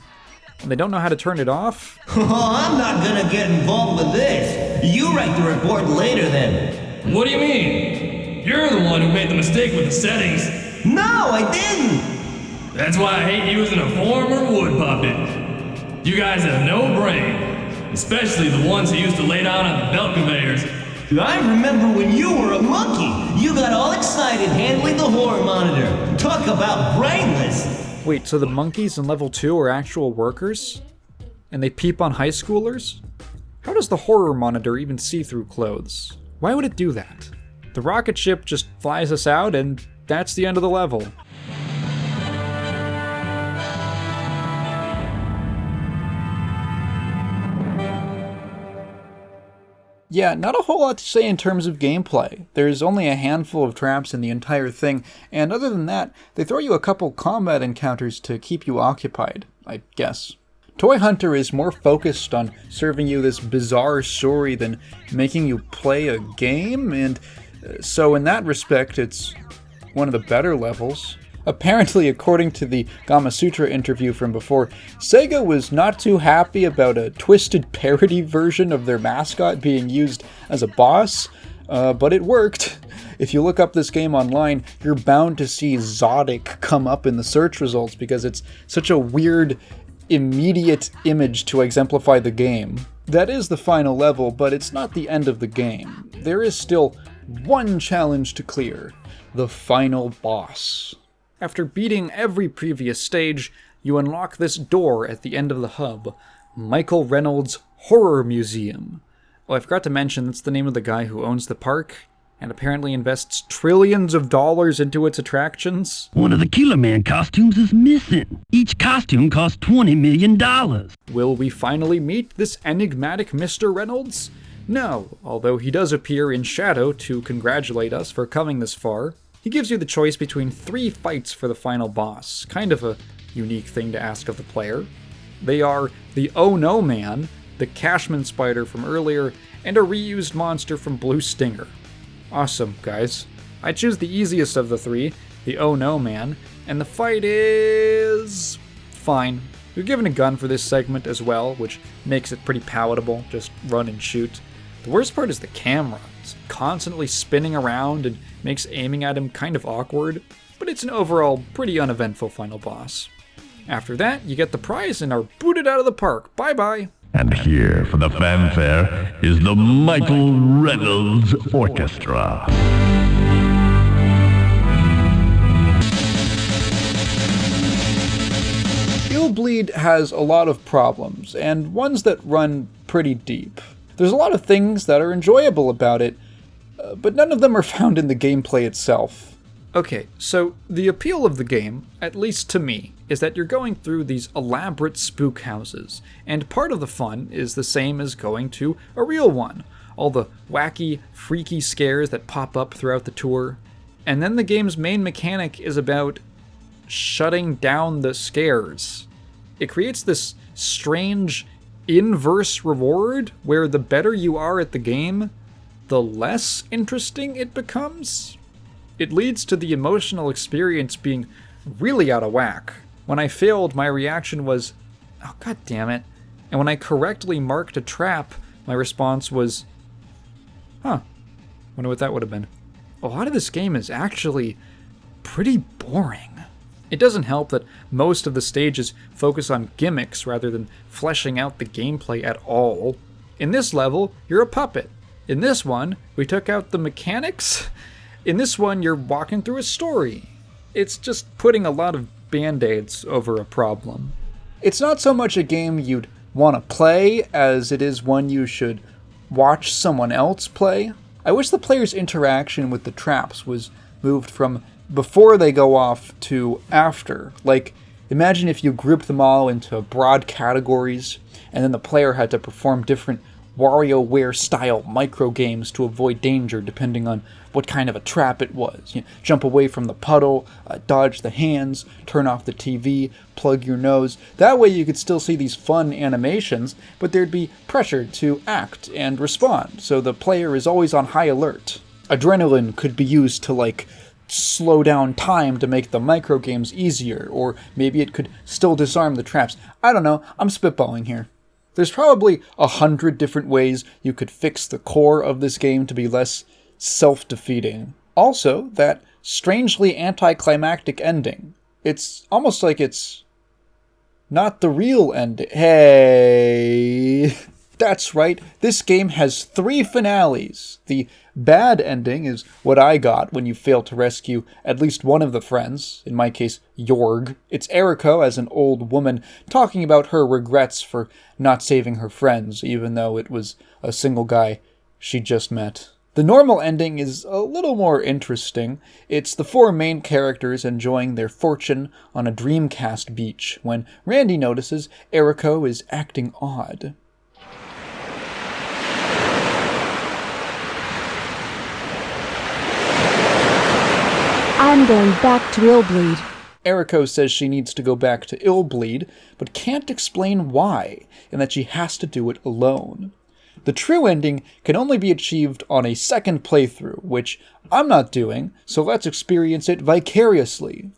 and they don't know how to turn it off. Oh, I'm not gonna get involved with this. You write the report later then. What do you mean? You're the one who made the mistake with the settings. No, I didn't. That's why I hate using a former wood puppet. You guys have no brain, especially the ones who used to lay down on the belt conveyors. I remember when you were a monkey. You got all excited handling the horror monitor. Talk about brainless. Wait, so the monkeys in level 2 are actual workers? And they peep on high schoolers? How does the horror monitor even see through clothes? Why would it do that? The rocket ship just flies us out, and that's the end of the level. Yeah, not a whole lot to say in terms of gameplay. There's only a handful of traps in the entire thing, and other than that, they throw you a couple combat encounters to keep you occupied, I guess. Toy Hunter is more focused on serving you this bizarre story than making you play a game, and so in that respect, it's one of the better levels. Apparently, according to the Gamasutra interview from before, Sega was not too happy about a twisted parody version of their mascot being used as a boss, but it worked. If you look up this game online, you're bound to see Zodic come up in the search results because it's such a weird, immediate image to exemplify the game. That is the final level, but it's not the end of the game. There is still one challenge to clear: the final boss. After beating every previous stage, you unlock this door at the end of the hub, Michael Reynolds Horror Museum. Oh, I forgot to mention that's the name of the guy who owns the park, and apparently invests trillions of dollars into its attractions. One of the Killer Man costumes is missing. Each costume costs $20 million. Will we finally meet this enigmatic Mr. Reynolds? No, although he does appear in shadow to congratulate us for coming this far. He gives you the choice between 3 fights for the final boss, kind of a unique thing to ask of the player. They are the Oh No Man, the Cashman Spider from earlier, and a reused monster from Blue Stinger. Awesome, guys. I choose the easiest of the 3, the Oh No Man, and the fight is... fine. We're given a gun for this segment as well, which makes it pretty palatable, just run and shoot. The worst part is the camera. It's constantly spinning around and makes aiming at him kind of awkward, but it's an overall pretty uneventful final boss. After that, you get the prize and are booted out of the park. Bye-bye! And here, for the fanfare, is the Michael Reynolds Orchestra. Illbleed has a lot of problems, and ones that run pretty deep. There's a lot of things that are enjoyable about it, but none of them are found in the gameplay itself. Okay, so the appeal of the game, at least to me, is that you're going through these elaborate spook houses, and part of the fun is the same as going to a real one. All the wacky, freaky scares that pop up throughout the tour. And then the game's main mechanic is about shutting down the scares. It creates this strange inverse reward where the better you are at the game, the less interesting it becomes. It leads to the emotional experience being really out of whack. When I failed, my reaction was, oh god damn it. And when I correctly marked a trap, my response was, huh, wonder what that would have been. A lot of this game is actually pretty boring. It doesn't help that most of the stages focus on gimmicks rather than fleshing out the gameplay at all. In this level, you're a puppet. In this one, we took out the mechanics. In this one, you're walking through a story. It's just putting a lot of band-aids over a problem. It's not so much a game you'd want to play as it is one you should watch someone else play. I wish the player's interaction with the traps was moved from before they go off to after. Like, imagine if you grouped them all into broad categories, and then the player had to perform different WarioWare-style micro-games to avoid danger depending on what kind of a trap it was. You know, jump away from the puddle, dodge the hands, turn off the TV, plug your nose. That way you could still see these fun animations, but there'd be pressure to act and respond, so the player is always on high alert. Adrenaline could be used to, like, slow down time to make the micro games easier, or maybe it could still disarm the traps. I don't know, I'm spitballing here. There's probably 100 different ways you could fix the core of this game to be less self-defeating. Also, that strangely anticlimactic ending. It's almost like it's not the real ending. Hey! That's right, this game has 3 finales. The bad ending is what I got when you fail to rescue at least one of the friends, in my case, Jorg. It's Eriko as an old woman talking about her regrets for not saving her friends, even though it was a single guy she just met. The normal ending is a little more interesting. It's the 4 main characters enjoying their fortune on a Dreamcast beach when Randy notices Eriko is acting odd. I'm going back to Illbleed. Eriko says she needs to go back to Illbleed, but can't explain why, and that she has to do it alone. The true ending can only be achieved on a second playthrough, which I'm not doing, so let's experience it vicariously.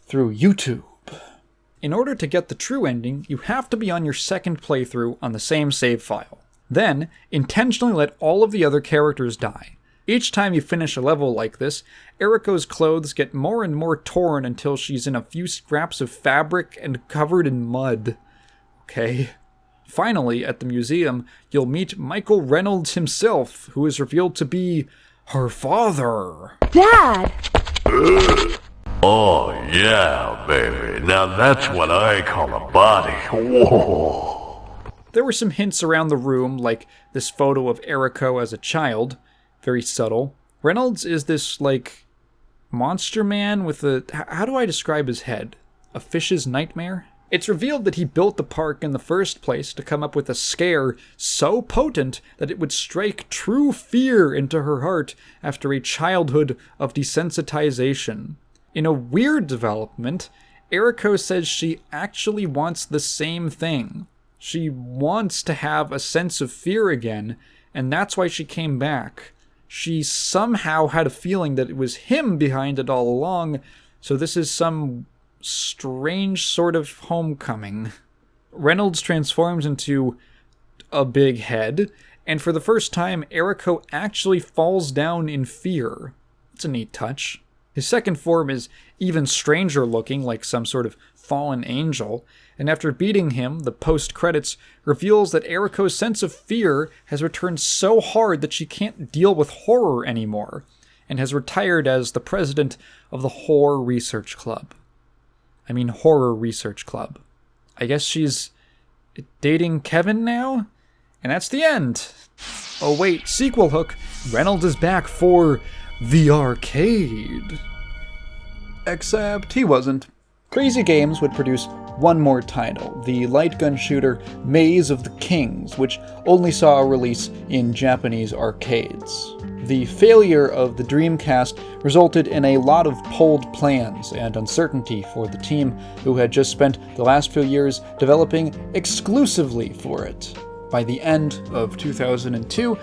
Through YouTube. In order to get the true ending, you have to be on your second playthrough on the same save file. Then, intentionally let all of the other characters die. Each time you finish a level like this, Eriko's clothes get more and more torn until she's in a few scraps of fabric and covered in mud. Okay. Finally, at the museum, you'll meet Michael Reynolds himself, who is revealed to be her father. Dad! Oh, yeah, baby. Now that's what I call a body. Whoa. There were some hints around the room, like this photo of Eriko as a child. Very subtle. Reynolds is this, like, monster man with a... How do I describe his head? A fish's nightmare? It's revealed that he built the park in the first place to come up with a scare so potent that it would strike true fear into her heart after a childhood of desensitization. In a weird development, Eriko says she actually wants the same thing. She wants to have a sense of fear again, and that's why she came back. She somehow had a feeling that it was him behind it all along, so this is some strange sort of homecoming. Reynolds transforms into a big head, and for the first time, Eriko actually falls down in fear. It's a neat touch. His second form is even stranger looking, like some sort of fallen angel, and after beating him, the post-credits reveals that Eriko's sense of fear has returned so hard that she can't deal with horror anymore, and has retired as the president of the Horror Research Club. Horror Research Club. I guess she's dating Kevin now? And that's the end. Oh wait, sequel hook. Reynolds is back for the arcade. Except he wasn't. Crazy Games would produce one more title, the light gun shooter Maze of the Kings, which only saw a release in Japanese arcades. The failure of the Dreamcast resulted in a lot of pulled plans and uncertainty for the team, who had just spent the last few years developing exclusively for it. By the end of 2002,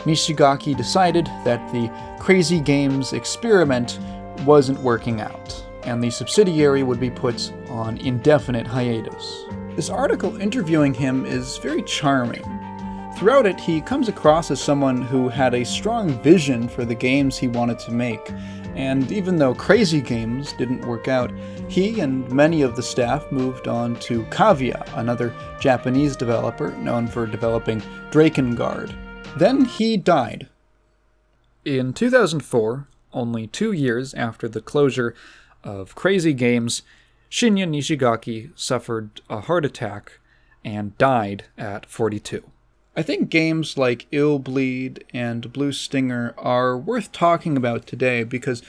Nishigaki decided that the Crazy Games experiment wasn't working out, and the subsidiary would be put on indefinite hiatus. This article interviewing him is very charming. Throughout it, he comes across as someone who had a strong vision for the games he wanted to make, and even though Crazy Games didn't work out, he and many of the staff moved on to Kavia, another Japanese developer known for developing Drakengard. Then he died. In 2004, only 2 years after the closure of Crazy Games, Shinya Nishigaki suffered a heart attack and died at 42. I think games like Illbleed and Blue Stinger are worth talking about today because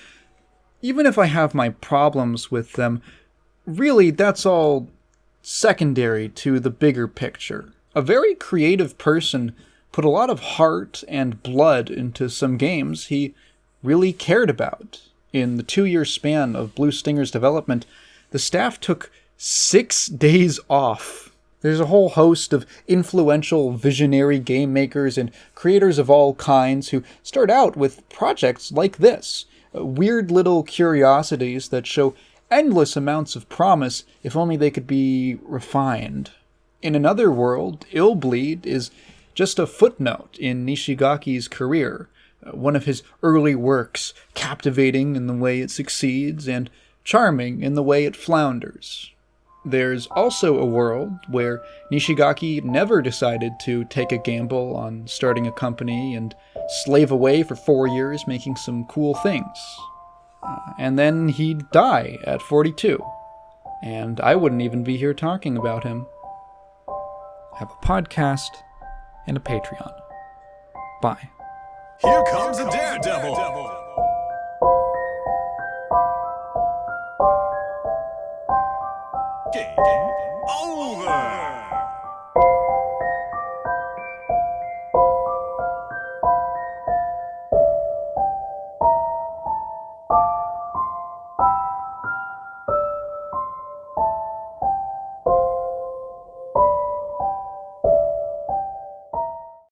even if I have my problems with them, really that's all secondary to the bigger picture. A very creative person put a lot of heart and blood into some games he really cared about. In the 2-year span of Blue Stinger's development, the staff took 6 days off. There's a whole host of influential visionary game makers and creators of all kinds who start out with projects like this, weird little curiosities that show endless amounts of promise if only they could be refined. In another world, Illbleed is just a footnote in Nishigaki's career, one of his early works, captivating in the way it succeeds and charming in the way it flounders. There's also a world where Nishigaki never decided to take a gamble on starting a company and slave away for 4 years making some cool things. And then he'd die at 42. And I wouldn't even be here talking about him. I have a podcast and a Patreon. Bye. Here comes a daredevil! Game over!